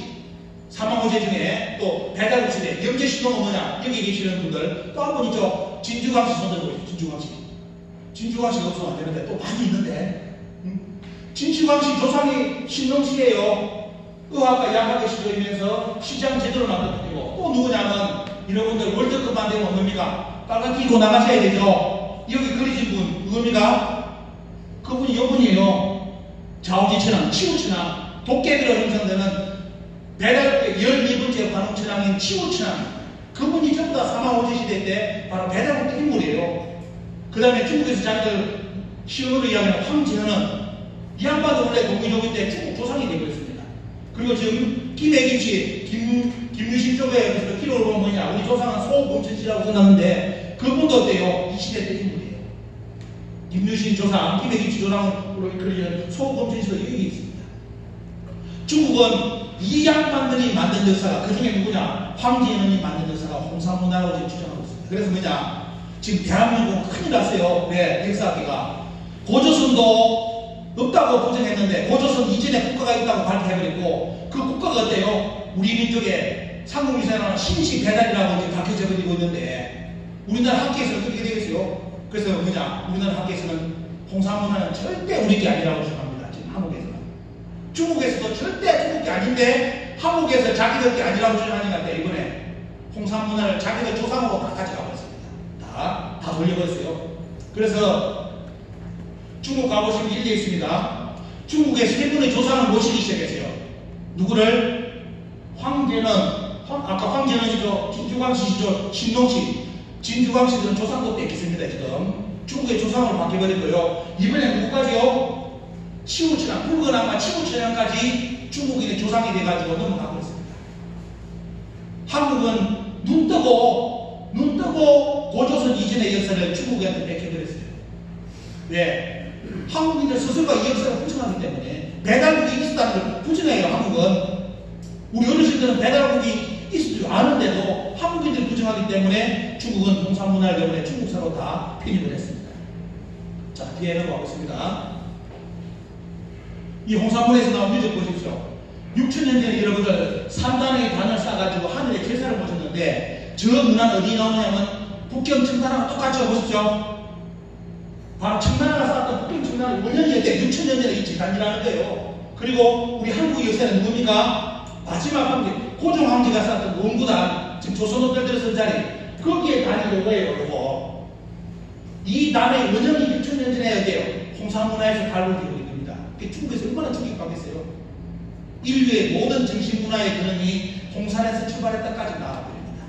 사망오제 중에 또 배달국시대 염제신동은 뭐냐? 여기 계시는 분들 또 한 분 있죠? 진주광씨 손들어보세요. 진주광씨가 없으면 안 되는데 또 많이 있는데 진주광씨 조상이 신동씨예요. 의학과 약학의 시조이면서 시장 제도를 만들어주고 또 누구냐면 여러분들 월드컵 만들면 뭡니까? 빨간 티 입고 나가셔야 되죠. 여기 그리신 분 누굽니까? 그분이 여분이에요. 좌우지천왕, 치우천왕, 도깨비로 형성되는 배달 12번째 관웅천왕인 치우천왕, 그분이 전부 다 사망오제 시대 때 바로 배달국 인물이에요. 그 다음에 중국에서 자기들 시어로 이야기하는 황제현은 이 양반도 원래 동이족인 때 중국 조상이 되고 있습니다. 그리고 지금 김해김씨, 김유신 쪽에 기록을 보면 뭐냐, 우리 조상은 소금천씨라고 써놨는데 그분도 어때요? 이 시대 때 인물이에요. 김유신 조상, 김해김씨 조상으로 이끌리는 소금천씨도 여기 있습니다. 중국은 이 양반들이 만든 역사가, 그 중에 누구냐? 황제현이 만든 역사가 홍산문화라고 지금 주장하고 있습니다. 그래서 뭐냐? 지금 대한민국은 큰일 났어요. 왜? 역사학계가. 고조선도 없다고 부정했는데 고조선 이전에 국가가 있다고 발표해버렸고 그 국가가 어때요? 우리 민족의 삼국유사라는 신식 배달이라고 이제 밝혀져버리고 있는데 우리나라 학계에서는 어떻게 되겠어요? 그래서 뭐냐? 우리나라 학계에서는 홍산문화는 절대 우리 게 아니라고 주장합니다. 지금 한국에서는. 중국에서도 절대 중국 게 아닌데 한국에서 자기들 게 아니라고 주장하니까 이번에 홍산문화를 자기들 조상으로 다 가져가 버렸습니다. 다 돌려버렸어요. 그래서 중국 가보시면 일리에 있습니다. 중국의 세 분의 조상을 모시기 시작했어요. 누구를? 황제는, 아까 황제는이죠. 진주광씨시죠. 신동씨. 진주광씨들은 조상도 뺏겼습니다. 지금 중국의 조상으로 바뀌어버렸고요. 이번에 누구까지요? 치우천왕, 붉은 악마 치우천왕까지 중국인의 조상이 돼가지고 넘어가고 있습니다. 한국은 눈 뜨고 고조선 이전의 역사를 중국한테 뺏겨버렸어요. 왜? 한국인들 스스로가 이 역사를 부정하기 때문에 배달국이 있었다는 걸 부정해요. 한국은. 우리 어르신들은 배달국이 있을 줄 아는데도 한국인들이 부정하기 때문에 중국은 홍산문화를 때문에 중국사로 다 편입을 했습니다. 자, 뒤에 넘어가겠습니다. 이 홍산문에서 나온 유적 보십시오. 6,000년 전에 여러분들 3단의 단을 쌓아가지고 하늘에 제사를 보셨는데 저 문화는 어디 나오냐면 북경 청나라와 똑같죠. 보십시오. 바로 청나라가 쌓았던 북경 청나라 원년이었대. 6,000년 전에 이 재단이라는 거예요. 그리고 우리 한국 역사는 누굽니까? 마지막 황제, 고종 황제가 쌓았던 원구단, 지금 조선호텔 들어선 자리, 거기에 단이 요거예요. 요거. 이 단의 원년이 6,000년 전에 어때요? 홍산문화에서 발굴되고 있습니다. 중국에서 얼마나 충격받겠어요? 인류의 모든 정신문화의 근원이 홍산에서 출발했다까지 나와버립니다.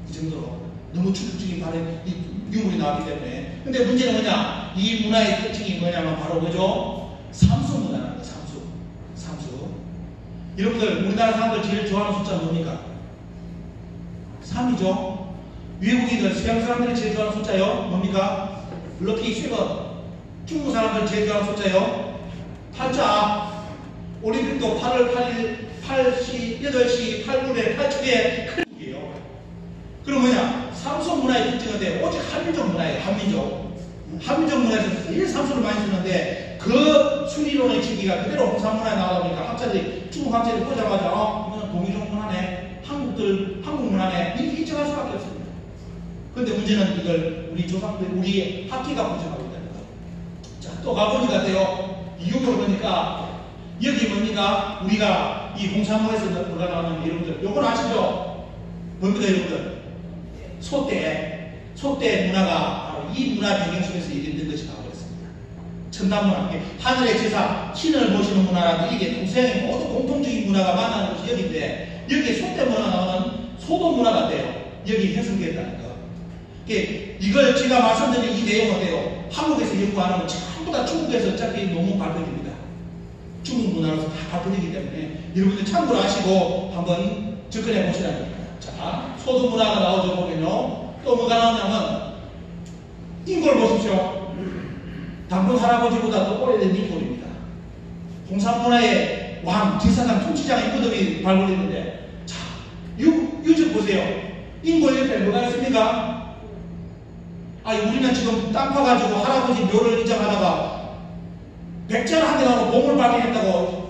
이 정도로 너무 충격적인 유물이 나왔기 때문에. 근데 문제는 뭐냐? 이 문화의 특징이 뭐냐면 바로 뭐죠? 삼수 문화라는 거예요. 삼수. 여러분들 우리나라 사람들 제일 좋아하는 숫자는 뭡니까? 3이죠. 외국인들 서양 사람들이 제일 좋아하는 숫자요? 뭡니까? 럭키 세븐. 중국 사람들 제일 좋아하는 숫자요? 8자. 올림픽도 8월 8일, 8시, 8시, 8분에, 8초에 큰 일이에요. 그럼 뭐냐? 삼수 문화의 특징인데 오직 한민족 문화예요. 한민족 문화에서 제일 삼수를 많이 쓰는데 그 순위론의 지기가 그대로 홍산문화에 나오다 보니까 학자들이, 중국 학자들이 보자마자 이거는 동이족 문화네, 한국 문화네 이렇게 인정할 수밖에 없습니다. 그런데 문제는 이걸 우리 조상들, 우리 학기가 부정하고 있다는 거예요. 자, 또 가보니까 어때요? 이유를 보니까 여기 뭡니까? 우리가 이 홍산문에서 뭐가 나오는 여러분들 요건 아시죠? 뭡니까 여러분들? 소떼 문화가 바로 이 문화 배경 속에서 이루어진 것이 나오겠습니다. 천단문화, 하늘의 제사, 신을 모시는 문화라는 이게 동서양의 모든 공통적인 문화가 만나는 것이 여기인데 여기에 소떼 문화 나오는 소도 문화가 돼요. 여기 형성되었다는 거. 이걸 제가 말씀드린 이 내용은 어때요? 한국에서 연구 안 하면 전부 다 중국에서 어차피 너무 발표됩니다. 중국 문화로서 다 발표되기 때문에 여러분들 참고로 하시고 한번 접근해 보시라는 겁니다. 자, 소도 문화가 나오죠. 보면요. 또 뭐가 나오냐면 인골 보십시오. 당군 할아버지보다 더 오래된 인골입니다. 홍산문화의 왕, 제사장, 통치장의 무덤이 발굴됐는데 자, 유적 보세요. 인골 옆에 뭐가 있습니까? 아니 우리는 지금 땅 파가지고 할아버지 묘를 인정하다가 백자를 한 개 나오고 보물 발견했다고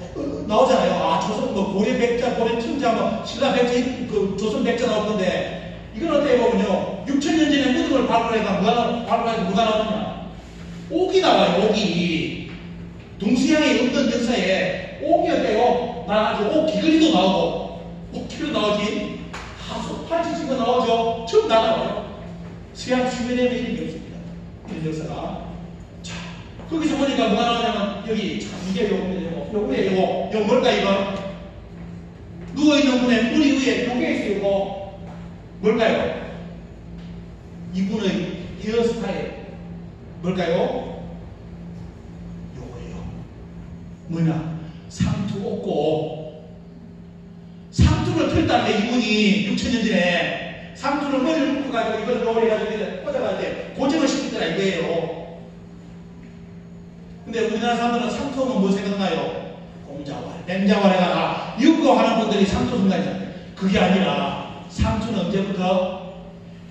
나오잖아요. 아, 조선 뭐 고려 백자, 고려 춘자, 뭐 신라 백자, 그 조선 백자 나올 건데 이건 어떻게 보면요. 6,000년 전에 무덤을 발굴해가 누가 나오느냐? 옥이 나와요. 옥이. 동서양의 없던 역사에 옥이 어때요? 나가지고 귀걸이도 나오고 옷기도 나오지 다소 팔찌가 나오죠. 전부 다 나와요. 서양 수면에 이런 게 없습니다. 이런 역사가. 자, 거기서 보니까 뭐가 나오냐면 여기 참 이게 요거 뭘까 이거? 누워있는 분의 머리 위에 요게 있어요. 이거 뭘까요? 이분의 헤어스타일 뭘까요? 요거예요. 뭐냐? 상투 옷고 상투를 털다는데 이분이 6,000년 전에 상투를 머리를 묶어가지고 이걸 노래해가지고 꽂아가지고 고정을 시켰더라 이거예요. 근데 우리나라 사람들은 상투하면 뭐 생각나요? 공자왈, 맹자왈에다가 육고하는 분들이 상투 생각이잖아요. 그게 아니라 상투는 언제부터?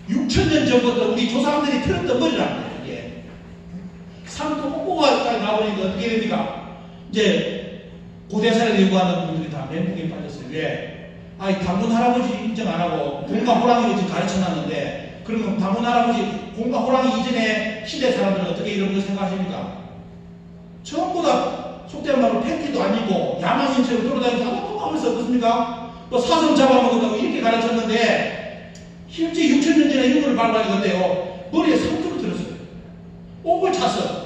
6,000년 전부터 우리 조상들이 틀었던 머리라는 거예요. 이게 상투 옷고가 나오니까 어떻게 됩니까? 이제 고대사를 연구하는 분들이 다 멘붕에 빠졌어요. 왜? 아이 당군 할아버지 인정 안 하고 공과 호랑이를 지금 가르쳐놨는데 그러면 당군 할아버지 공과 호랑이 이전에 시대 사람들은 어떻게 이런 걸 생각하십니까? 전부 다 속된 말로 팬티도 안 입고 야만인처럼 돌아다니면서 아무것도 하면서 어떻습니까? 또 사슴 잡아먹었다고 이렇게 가르쳤는데 실제 6,000년 전에 이걸 밟아가지고 어때요? 머리에 상투를 들었어요. 옷을 찼어.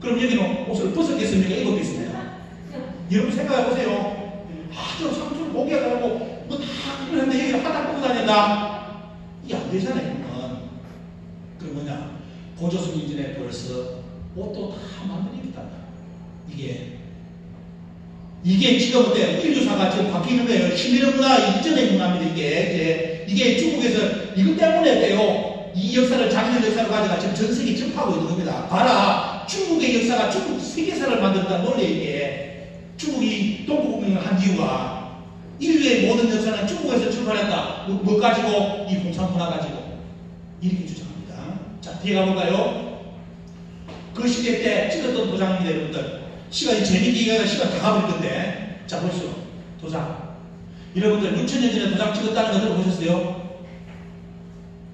그럼 여기는 옷을 벗었겠습니까? 입었겠습니까? 여러분 생각해보세요. 아주 상투를 목에 가고 뭐 다 그걸 했는데 여기를 하다 보고 다닌다? 이게 안 되잖아요. 이건. 그 뭐냐? 고조선 이전에 벌써 옷도 다 만들어있다. 이게 지금 어때요? 인류사가 지금 바뀌는 거예요. 시민의 문화 이전의 문화입니다. 이게 중국에서 이것 때문에 어때요? 이 역사를 자기들 역사를 가져가 지금 전 세계에 접하고 있는 겁니다. 봐라. 중국의 역사가 중국 세계사를 만들었다는 논리에 이게 중국이 동국문명을 한 이유가 인류의 모든 역사는 중국에서 출발했다. 뭐 가지고? 이 공산문화 가지고. 이렇게 주장합니다. 자, 뒤에 가볼까요? 그 시대 때 찍었던 도장입니다, 여러분들. 시간이 재밌게 얘기하다 시간 다 가버릴 건데. 자, 보시죠. 도장. 여러분들 6,000년 전에 도장 찍었다는 거 들어보셨어요?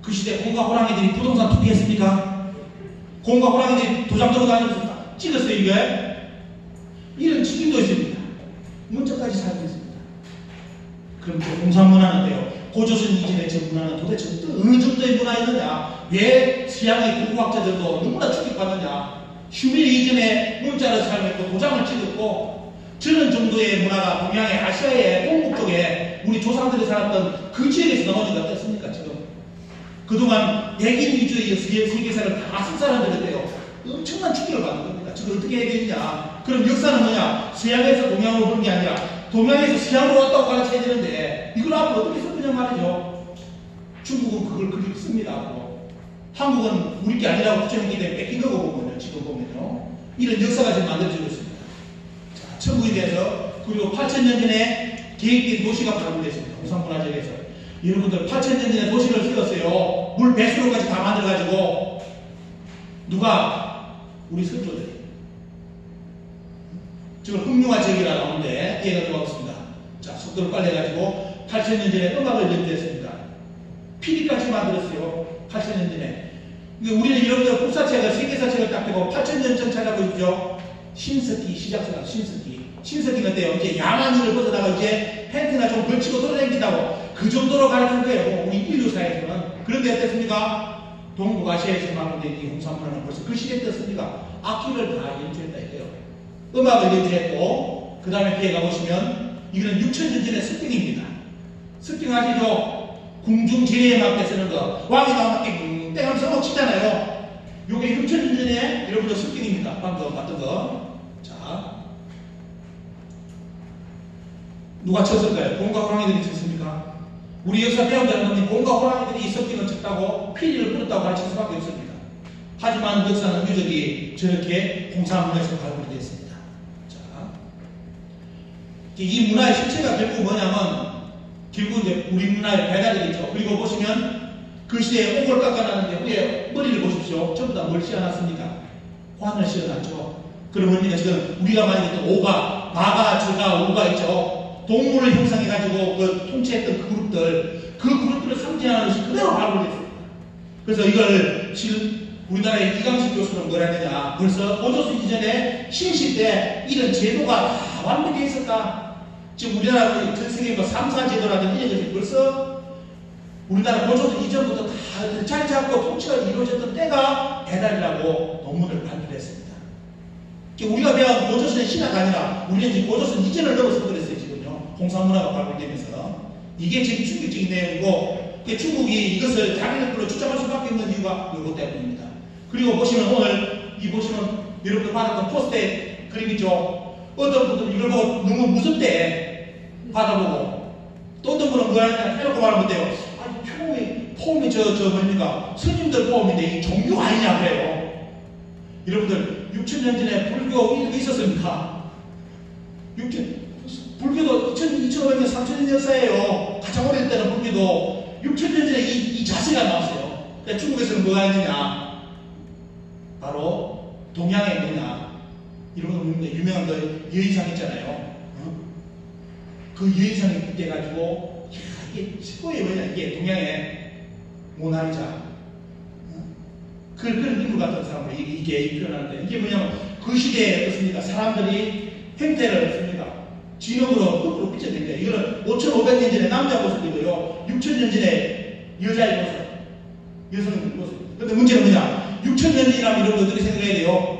그 시대 공과 호랑이들이 부동산 투기했습니까? 공과 호랑이들이 도장 들어다니면서 찍었어요, 이게? 이런 지금도 있습니다. 문자까지 살고 있습니다. 그럼 저 공산문화는데요. 고조선 이전의 저 문화는 도대체 어느 정도의 문화였느냐? 왜 서양의 공과학자들도 너무나 충격받느냐? 슈메리 이전에 문자를 사용했고 도장을 찍었고 저런 정도의 문화가 동양의 아시아의 동북 쪽에 우리 조상들이 살았던 그 지역에서 나오니까 어떻습니까? 지금 그동안 백인 위주의 세계사를 다 쓴 사람들인데요. 엄청난 충격을 받는 겁니다. 저걸 어떻게 해야 되느냐? 그럼 역사는 뭐냐? 서양에서 동양으로 오는 게 아니라 동양에서 서양으로 왔다고 가르쳐야 되는데 이걸 앞으로 어떻게 썼느냐 말이죠. 중국은 그걸 그렇게 씁니다. 한국은 우리 게 아니라고 주장했기 때문에 뺏긴 거고 보면요. 지금 보면요. 이런 역사가 지금 만들어지고 있습니다. 자, 천국에 대해서 그리고 8,000년 전에 계획된 도시가 발굴됐습니다. 공산문화재에서. 여러분들 8,000년 전에 도시를 세웠어요. 물 배수로까지 다 만들어가지고 누가? 우리 선조들이. 지금 흑룡화 제기라 나오는데 얘가 들어가겠습니다. 자, 속도를 빨리 해가지고 8,000년 전에 음악을 연주했습니다. PD까지 만들었어요. 8,000년 전에. 그러니까 우리는 여러분들 국사책을 세계사책을 딱 펴고 8,000년 전 찾아보십시오. 신석기 시작서가 신석기. 신석기는 어때요? 이제 야만인을 벗어나가 이제 팬티나 좀 걸치고 돌아다닌다고 그 정도로 가르친 거예요. 우리 인류사에서는. 그런데 어땠습니까? 동북아시아에서 만들어진 이 공산문화는 벌써 그 시대에 떴습니다. 악기를 다 연주했다 이거예요. 음악을 연주했고 그 다음에 뒤에 가보시면 이거는 6,000년 전의 습경입니다. 습경 아시죠? 궁중제례에 맞게 쓰는 거. 왕이 나오면 땡하면서 음악 치잖아요. 요게 6,000년 전에 여러분들 습경입니다. 방금 봤던 거. 자, 누가 쳤을까요? 공과 호랑이들이 쳤습니까? 우리 역사 배운 자는 공과 호랑이들이 이 습경을 쳤다고 피리를 뿌렸다고 가르칠 수밖에 없습니다. 하지만 역사는 유적이 저렇게 공산문화에서 발굴이 됐습니다. 자, 이 문화의 실체가 결국 뭐냐면 결국 이제 우리 문화의 배달이겠죠. 그리고 보시면 그 시대에 옥을 깎아놨는데 위에 머리를 보십시오. 전부 다 뭘 씌워놨습니까? 관을 씌워놨죠. 그러면 지금 우리가 많이 듣던 오가, 마가, 저가, 오가 있죠. 동물을 형성해가지고 그 통치했던 그 그룹들을 상징하는 것이 그대로 발굴됐습니다. 그래서 이걸 지금 우리나라의 이강식 교수는 뭐라 했느냐. 벌써 고조선 이전에 신시 때 이런 제도가 다 완벽해 있었다. 지금 우리나라 전 세계 뭐 3사 제도라든지 이런 것이 벌써 우리나라 고조선 이전부터 다 자리 잡고 통치가 이루어졌던 때가 배달이라고 논문을 발표했습니다. 우리가 배운 고조선의 신화가 아니라 우리는 지금 고조선 이전을 넘어서 그랬어요. 지금요. 홍상문화가 발굴되면서 이게 지금 충격적인 내용이고 중국이 이것을 자기네들로 주장할 수밖에 없는 이유가 이것 때문입니다. 그리고 보시면 오늘 이 보시면 여러분들 받았던 포스트잇 그림 있죠. 어떤 분들은 이걸 보고 너무 무섭대 받아보고 또 어떤 분은 뭐 하냐 해놓고 말하면 돼요. 아니 폼이 뭡니까 스님들 폼인데 이 종교 아니냐 그래요. 여러분들 6,000년 전에 불교 이런 게 있었습니까? 불교도 2,500년 3,000년 역사예요. 가장 오래됐다는 불교도 6,000년 전에 이 자세가 나왔어요. 그러니까 중국에서는 뭐가 있느냐 바로 동양의 뭐냐 이런 거 보면 유명한 그 여인상 있잖아요. 그 여인상이 빗대가지고 이게 최고의 뭐냐 이게 동양의 모나리자 그런 인물 같은 사람으로 이게 표현하는데 이게 뭐냐면 그 시대에 어떻습니까? 사람들이 행태를 씁니다. 진흙으로 흙으로 빚어낸 거예요. 이거는 5,500년 전에 남자 모습이고요. 6,000년 전에 여자의 모습, 여성의 모습. 근데 문제는 뭐냐? 6,000년 전이라면 여러분 어떻게 생각해야 돼요?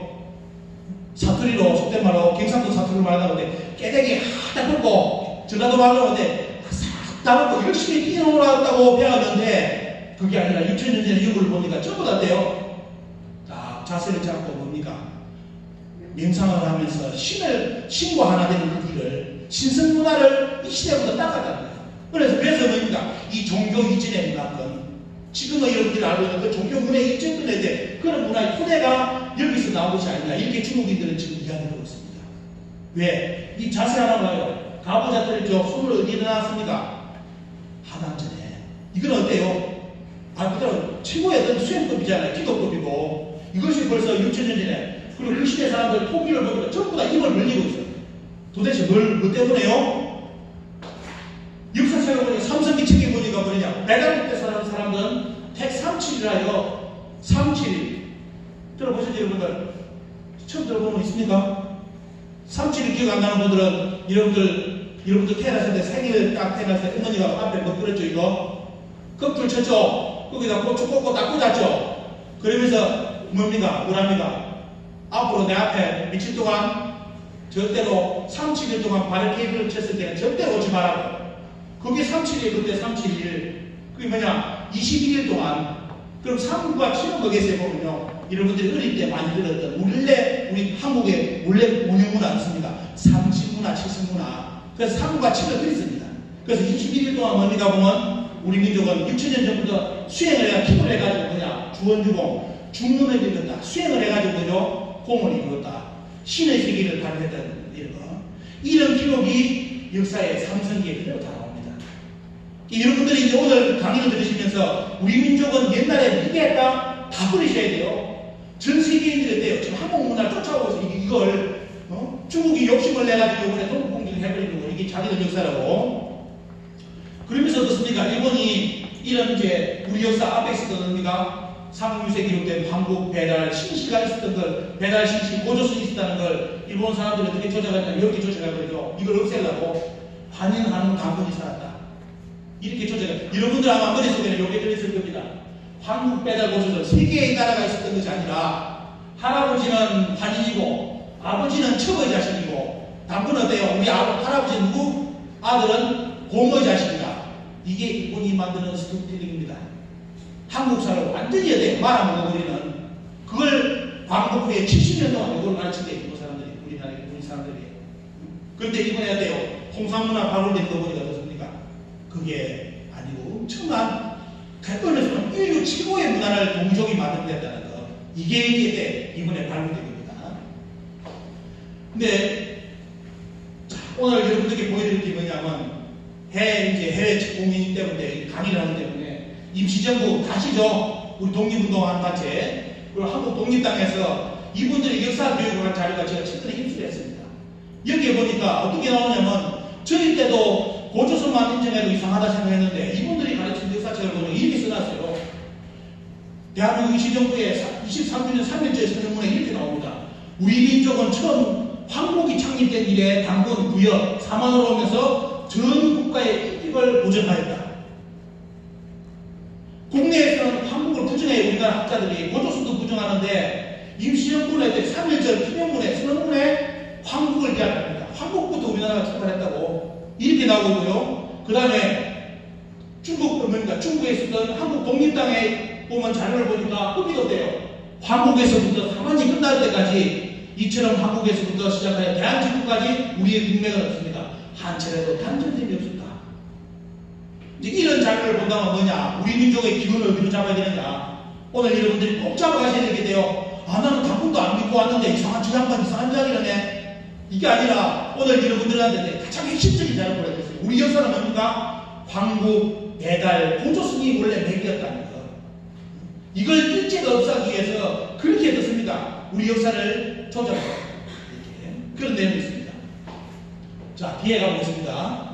사투리로, 속된 말로, 경상도 사투리로 말하는데 깨대기 딱 긁고, 전라도 말로 하는데 싹다 긁고 열심히 뛰어놀았다고 배웠는데 그게 아니라 6,000년 전에 유물을 보니까 전부 다 돼요. 딱 자세를 잡고 뭡니까? 명상을 하면서 신과 하나 되는 그 길을 신성문화를 이 시대부터 따갔다는 거예요. 그래서 뭡니까? 이 종교 이전의 문화권 지금은 여러분들이 알고 있는 그 종교 문화의 이전권에 대해 그런 문화의 토대가 여기서 나온 것이 아니라 이렇게 중국인들은 지금 이야기하고 있습니다. 왜? 이 자세 하나 봐요. 가부자들이죠. 손을 어디에 넣어놨습니까? 하단전에. 이건 어때요? 그대로 최고의 어떤 수행법이잖아요. 기도법이고 이것이 벌써 6,000년 전에 그리고 그 시대 사람들 통일을 보니까 전부 다 입을 벌리고 있어요. 도대체 뭐 때문에요? 역사책을 보니까 삼성기 책에 보니까 뭐냐 배달국 때 사는 사람들은 137이라요. 37일 들어보셨죠 여러분들? 처음 들어본 분 있습니까? 37일 기억 안 나는 분들은 여러분들 태어났을 때 생일 딱 태어났을 때 어머니가 앞에 뭐 끓였죠 이거? 껍질 쳤죠? 거기다 고추 꽂고 딱 꽂았죠? 그러면서 뭐랍니까? 앞으로 내 앞에 며칠 동안 절대로 37일 동안 발을 케이블을 쳤을 때는 절대 오지 말라고. 그게 37일, 그때 37일. 그게 뭐냐? 21일 동안. 그럼 3과 7은 뭐겠어요? 보면요. 여러분들이 어릴 때 많이 들었던, 우리 한국의 원래 문화문화 있습니다. 3신문화, 7신문화. 그래서 3과 7을 그랬습니다. 그래서 21일 동안 뭡니까 보면 우리 민족은 6,000년 전부터 수행을 해가 기도를 해가지고 뭐냐? 주원주공, 중문을 읽었다. 수행을 해가지고 뭐죠? 공을 이루었다. 신의 세계를 발휘했다는 이런 거. 이런 기록이 역사의 삼성기에 그대로 다 나옵니다. 여러분들이 이제 오늘 강의를 들으시면서 우리 민족은 옛날에 위대했다 다 버리셔야 돼요. 전 세계인들이 어때요? 지금 한국 문화를 쫓아오고 있어요. 이걸 중국이 욕심을 내가지고 이번에 동국공격을 해버리는 거 이게 자기들 역사라고. 그러면서 어떻습니까? 일본이 이런 이제 우리 역사 앞에 있었던 의미가 상무유세 기록된 한국 배달 신시가 있었던 걸 배달 신시 고조선이 있었다는 걸 일본 사람들이 어떻게 조작했냐면 이렇게 조작해버리죠. 이걸 없애려고 환인하는 강군이 살았다. 이렇게 조작해. 여러분들 아마 머릿속에는 요게 들어있을 겁니다. 한국 배달 고조선 세 개의 나라가 있었던 것이 아니라 할아버지는 환인이고 아버지는 첩의 자식이고 당분은 어때요? 우리 할아버지는 누구? 아들은 공의 자식이다. 이게 일본이 만드는 스토리텔링입니다. 한국사를 완전히 해야 말아먹어 우리는 그걸 광복 후에 70년 동안 이걸 가르치게 일본 사람들이 우리 사람들이. 그런데 이번에 어때요? 홍상문화 발굴된 거 보니까 어떻습니까? 그게 아니고 엄청난 객관에서는 인류 최고의 문화를 동족이 만들어냈다는 거 이게 이번에 발굴된 겁니다. 근데 오늘 여러분들께 보여드릴 게 뭐냐면 해외 국민이기 때문에 강의를 하기 때문에 임시정부 가시죠. 우리 독립운동하는 단체 그리고 한국 독립당에서 이분들이 역사 교육을 한 자료가 제가 최근에 입수했습니다. 여기에 보니까 어떻게 나오냐면 저희 때도 고조선만 인정해도 이상하다 생각했는데 이분들이 가르친 역사책을 보면 이렇게 써놨어요. 대한민국 임시정부의 23주년 3일째 선언문에 이렇게 나옵니다. 우리 민족은 처음 황복이 창립 성립된 이래 당군, 부여, 사만으로 오면서 전 국가의 이익을 보전하였다. 국내에서는 한국을 부정해요. 우리나라 학자들이 고조선도 부정하는데 임시정부에 3일 전 기념문에 선언문에 황국을 기약합니다. 황국부터 우리나라가 출발했다고 이렇게 나오고요. 그 다음에 중국에 있었던 한국 독립당에 보면 자료를 보니까 흠이 없대요. 황국에서부터 사만이 끝날 때까지 이처럼 한국에서부터 시작하여 대한민국까지 우리의 국맥은 없습니다. 한 차례도 단전점이 없습니다. 이제 이런 자료를 본다면 뭐냐? 우리 민족의 기운을 어디로 잡아야 되느냐? 오늘 여러분들이 꼭 잡아가셔야 되게 돼요. 아, 나는 당분도 안 믿고 왔는데 이상한 저 양반 이상한 이야기라네. 이게 아니라 오늘 여러분들한테 가장 핵심적인 자료를 보여드렸어요. 우리 역사는 뭡니까? 황국, 배달, 고조선이 원래 맥이었다는 거. 이걸 일제가 없애기 위해서 그렇게 했습니다. 우리 역사를 조작하고 이렇게 그런 내용이 있습니다. 자, 뒤에 가보겠습니다.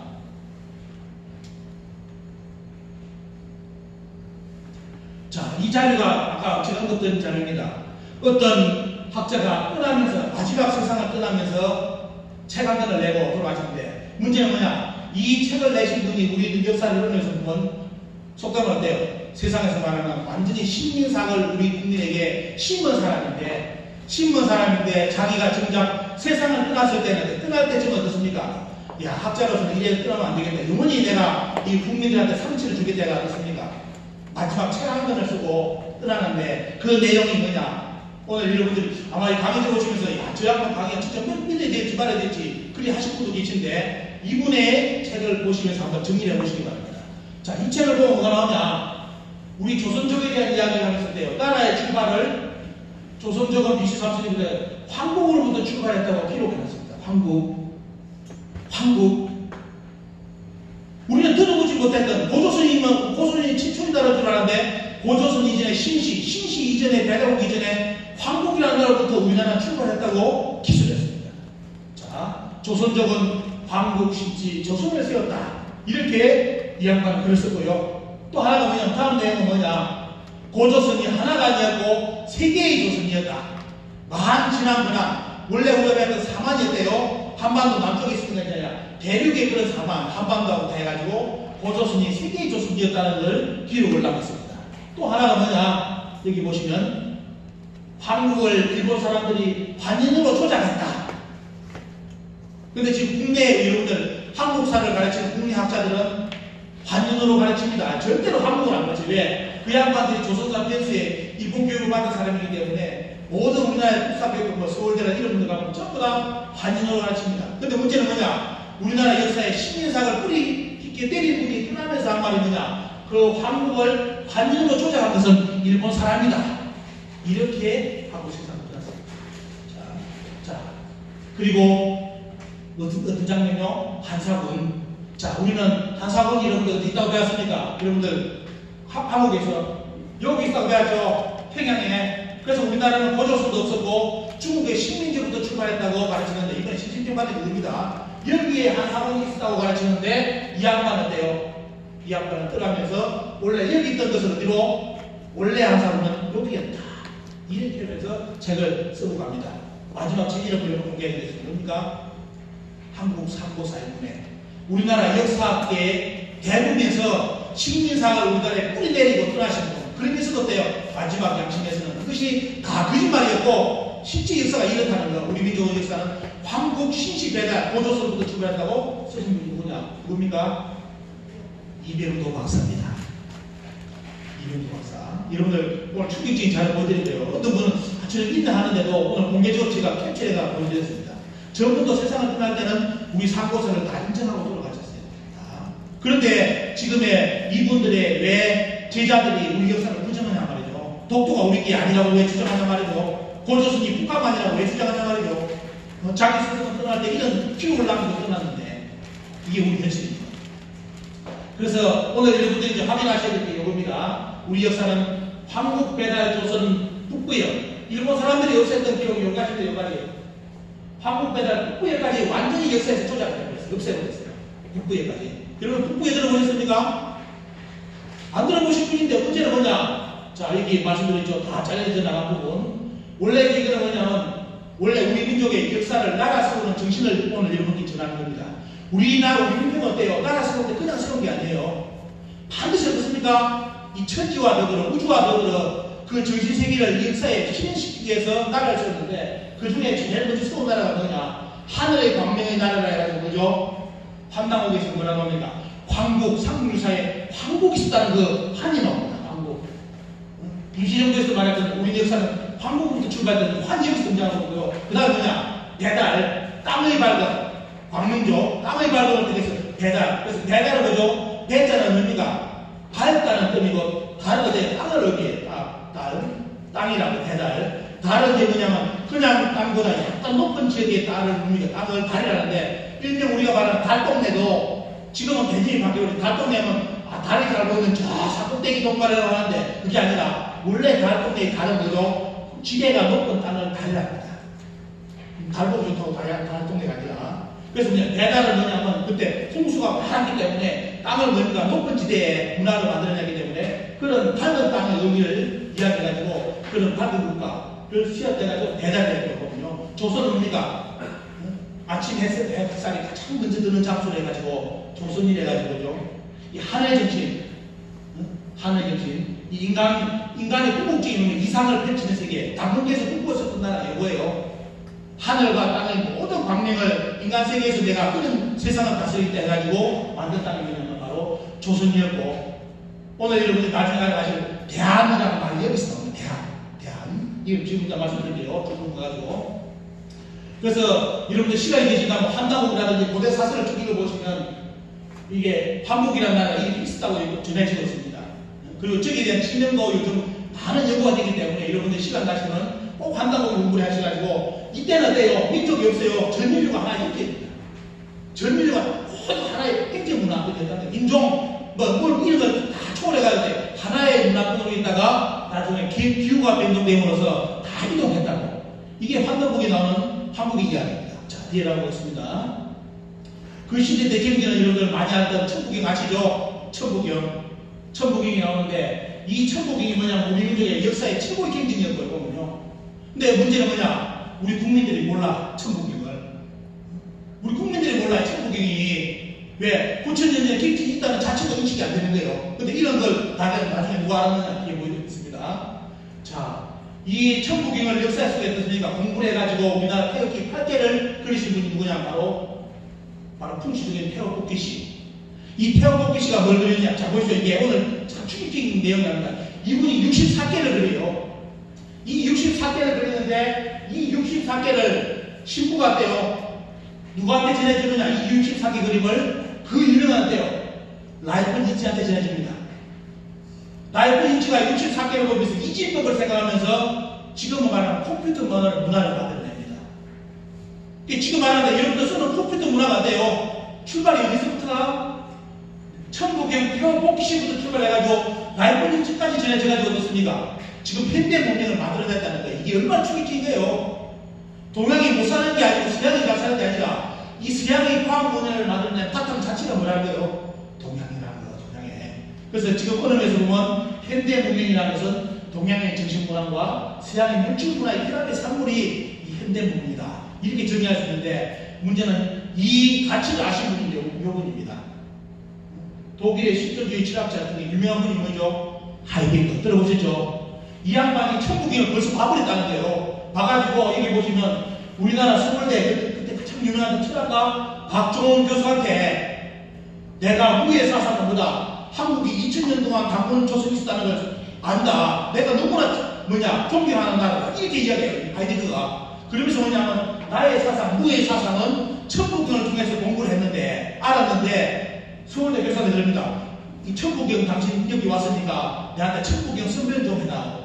자, 이 자료가 아까 제가 언급드린 자료입니다. 어떤 학자가 떠나면서 마지막 세상을 떠나면서 책 한 권을 내고 돌아가셨는데 문제는 뭐냐? 이 책을 내신 분이 우리 역사를 읽으면서 보면 속담은 어때요? 세상에서 말하는 완전히 신민상을 우리 국민에게 심은 사람인데 자기가 정작 세상을 떠났을 때는 떠날 때쯤 어떻습니까? 야, 학자로서는 이제 떠나면 안 되겠다. 영원히 내가 이 국민들한테 상처를 주겠다가 어떻습니까? 마지막 책 한 권을 쓰고 떠나는데 그 내용이 뭐냐? 오늘 여러분들이 아마 이 강의 들어오시면서 야, 저 양반 강의가 진짜 믿어야 될지 말아야 될지 그리 하실 분도 계신데 이분의 책을 보시면서 한번 정리를 해보시기 바랍니다. 자, 이 책을 보면 뭐가 나오냐? 우리 조선족에 대한 이야기를 하면서 때요. 나라의 출발을 조선족은 BC 3세기부터 황국으로부터 출발했다고 기록해놨습니다. 황국. 우리는 들어보지 못했던 고조선이 최초이다라는 줄 알았는데 고조선 이전에 신시 이전에 배달 오기 전에 황국이라는 나라부터 우리나라는 출발했다고 기술했습니다. 자, 조선족은 황국, 신시, 조선을 세웠다. 이렇게 이 양반은 글을 썼고요. 또 하나가 뭐냐면 다음 내용은 뭐냐? 고조선이 하나가 아니었고 세 개의 조선이었다. 만 지난 문화. 원래 우리가 배웠던 사만이었대요. 한반도 남쪽에 있었던 게 아니라 대륙의 그런 사만, 한반도하고 다 해가지고 고조선이 세 개의 조선이었다는 걸 기록을 남겼습니다. 또 하나가 뭐냐? 여기 보시면 한국을 일본 사람들이 관인으로 조작했다. 근데 지금 국내 여러분들 한국사를 가르치는 국내학자들은 관인으로 가르칩니다. 절대로 한국을 안 가르쳐. 왜? 그 양반들이 조선사 펜스에 입문 교육을 받은 사람이기 때문에 모든 우리나라의 국사교육, 서울대나 이런 데 가면 전부 다 관인으로 가르칩니다. 근데 문제는 뭐냐? 우리나라 역사에 식민사를 뿌리 깊게 때린 분이 떠나면서 한 말이 뭐냐? 그 한국을 관인으로 조작한 것은 일본 사람이다. 이렇게 하고 세상을 떠났습니다. 자, 그리고 어떤 장면이요? 한사군. 자, 우리는 한사군 여러분들 어디 있다고 배웠습니까? 여러분들 한국에서 여기 있다고 배웠죠. 평양에. 그래서 우리나라는 고조선도 없었고 중국의 식민지부터 출발했다고 가르치는데 이건 신신평반의 의미입니다. 여기에 한사군이 있었다고 가르치는데 이 양반은 어때요? 이 양반은 떠나면서 원래 여기 있던 것을 어디로? 원래 한사군은 여기였다. 이렇게 하면서 책을 쓰고 갑니다. 마지막 책 이름을 공개하겠습니다. 뭡니까? 한국 삼고사일문에 우리나라 역사학계의 대부분에서 식민사를 우리나라에 뿌리내리고 떠나신 분. 그러면서도 어때요? 마지막 양심에서는 그것이 다 거짓말이었고 실제 역사가 이렇다는 거. 우리 민족의 역사는 황국, 신시, 배달, 고조선부터 출발했다고 쓰신 분이 누굽니까? 이병도 박사입니다. 이병도 박사. 여러분들 오늘 충격적인 자료 보여드릴게요. 어떤 분은 저는 있나 하는데도 오늘 공개적으로 제가 캡처해서 보여드렸습니다. 저분도 세상을 떠날 때는 우리 상고사를 다 인정하고 돌아가셨어요. 그런데 지금의 이분들의 왜 제자들이 우리 역사를 부정하냐 말이죠. 독도가 우리 게 아니라고 왜 주장하냐 말이죠. 고조선이 북한만이라고 왜 주장하냐 말이죠. 자기 스스로 떠날 때 이런 기록을 남기고 떠났는데 이게 우리 현실입니다. 그래서 오늘 여러분들이 이제 확인하셔야 될 게 이겁니다. 우리 역사는 황국, 배달, 조선, 북부역. 일본 사람들이 없앴던 기록이 여기까지도 여기까지예요. 황국, 배달, 북부역까지 완전히 역사에서 조작해버렸어요. 없애버렸어요. 북부역까지. 여러분 북부에 들어보셨습니까? 안 들어보신 분인데 문제는 뭐냐? 자, 여기 말씀드렸죠. 다 잘려져 나간 부분. 원래 이거는 뭐냐면 원래 우리 민족의 역사를 나라 세우는 정신을 오늘 여러분께 전하는 겁니다. 우리나라, 우리 민족은 어때요? 나라 세울 때 그냥 세운 게 아니에요. 반드시 어떻습니까? 이 천지와 더불어 우주와 더불어 그 정신세계를 이 역사에 실현시키기 위해서 나라를 세웠는데 그 중에 제일 먼저 세운 나라가 뭐냐? 하늘의 광명의 나라라 해가지고 뭐죠? 환당옥에서 뭐라고 합니까? 광국, 상국유사에 광국이 있었다는 그 환이 나옵니다. 광국. 임시정부에서 말했던 우리 역사는 광국부터 출발했던 환이 여기서 등장하고요. 그 다음 뭐냐? 배달, 땅의 발견. 광명조, 땅의 발견을 통해서 배달. 그래서 배달은 뭐죠? 배자는 의미가 밝다는 뜻이고, 달은 어제 땅을 의미해요. 땅이라고 배달. 달은 이제 뭐냐면 그냥 땅보다 약간 높은 지역의 달을 의미가 땅을 달이라는데, 일명 우리가 말하는 달동네도 지금은 대진이 바뀌어버린 달동네면 달이 잘 보이는 저 산꼭대기 동굴이라고 하는데 그게 아니라 원래 달동네의 달은 뭐죠? 지대가 높은 땅을 달이랍니다. 달 보기 좋다고 달동네가 아니라. 그래서 그냥 배달은 뭐냐면 그때 홍수가 많았기 때문에 땅을 보니까 높은 지대에 문화를 만들어내기 때문에 그런 밝은 땅의 의미를 이야기해가지고 그런 밝은 국가를 시작해가지고 배달될 거거든요. 조선 의미가 아침 햇살이 가장 먼저 드는 장소로 해가지고 조선일 해가지고죠. 이 하늘의 정신, 하늘의 정신, 이 인간의 궁극적인 이상을 펼치는 세계, 당근계에서 꿈꾸었었던 나라가 이거예요. 하늘과 땅의 모든 광명을 인간 세계에서 내가 그런 세상을 다스릴 때 해가지고 만들었다는 게 바로 조선이었고, 오늘 여러분이 나중에 아실 대한이라는 말이 여기서 나옵니다. 대한. 이거 지금부터 말씀드릴게요. 조금 가가지고. 그래서 여러분들 시간이 되시면 환당국이라든지 고대 사설을 쭉 읽어보시면 이게 한국이라는 나라가 이렇게 있었다고 전해지고 있습니다. 그리고 저기에 대한 진명도 요즘 많은 연구가 되기 때문에 여러분들 시간 나시면 꼭 환당국 공부를 하셔가지고, 이때는 어때요? 민족이 없어요. 전 인류가 하나의 형제입니다. 전 인류가 모두 하나의 행정문화, 인종, 뭘 이런 걸 다 초월해가지고 하나의 문화권으로 있다가 나중에 기후가 변동됨으로써 다 이동했다고. 이게 환당국에 나오는 한국의 이야기입니다. 자, 뒤에라고 보겠습니다. 그 시대 때 경기는 여러분들 많이 알던 천부경 아시죠? 천부경이 나오는데, 이 천부경이 뭐냐면 우리 민족의 역사의 최고의 경쟁이었거든요. 근데 문제는 뭐냐? 우리 국민들이 몰라, 천부경을. 우리 국민들이 몰라요, 천부경이. 왜? 9,000년 전에 경쟁이 있다는 자체가 인식이 안 되는 거예요. 근데 이런 걸 나중에 누가 알았느냐? 이게 보여드리겠습니다. 자, 이 천부경을 역사 속에 어떻습니까? 공부를 해가지고 우리나라 태극기 8개를 그리신 분이 누구냐? 바로 풍시적인 태어복기시. 이 태어복기시가 뭘 그리느냐? 자, 보시죠. 이게 오늘 참 충격적인 내용입니다. 이분이 64개를 그려요. 이 64개를 그리는데, 이 64개를 신부가 떼요. 누구한테 전해주느냐? 이 64개 그림을 그 유명한 때요. 라이프니츠한테 전해줍니다. 라이프니츠가 64개를 보면서 이진법을 생각하면서 지금은 말하는 컴퓨터 문화를 만들어냅니다. 지금 말하는데 여러분들 쓰는 컴퓨터 문화가 돼요. 출발이 어디서부터나? 천부경 태어복기시부터 출발해가지고 라이프니츠까지 전해져가지고 어떻습니까? 지금 현대 문명을 만들어냈다는 거예요. 이게 얼마나 충격적인 거예요. 동양이 못 사는 게 아니고 서양이 잘 사는 게 아니라 이 서양의 과학 문명을 만들어낸 바탕 자체가 뭐라는 거예요? 동양이라는 거예요. 동양에. 그래서 지금 어느 면에서 보면 현대 문명이라는 것은 동양의 정신문화와 서양의 물질문화의 결합의 산물이 이 현대 문명이다. 이렇게 정의할 수 있는데, 문제는 이 가치를 아신 분이 요분입니다. 독일의 실존주의 철학자 중에 유명한 분이 뭐죠? 하이데거 들어보셨죠? 이 양반이 천부경을 벌써 봐버렸다는 거예요. 봐가지고 여기 보시면 우리나라 서울대 그때 가장 유명한 철학가 박종원 교수한테 내가 무예 사상보다 한국이 2000년 동안 강군 조선이 있었다는 걸 안다. 내가 누구나 존경하는 나라다. 이렇게 이야기해요. 하이데거가. 그러면서 뭐냐면 나의 사상, 무예 사상은 천부경을 통해서 공부를 했는데, 알았는데 서울대 교수한테 그럽니다. 이 천부경 당신 여기 왔으니까 내한테 천부경 선별 좀 해라.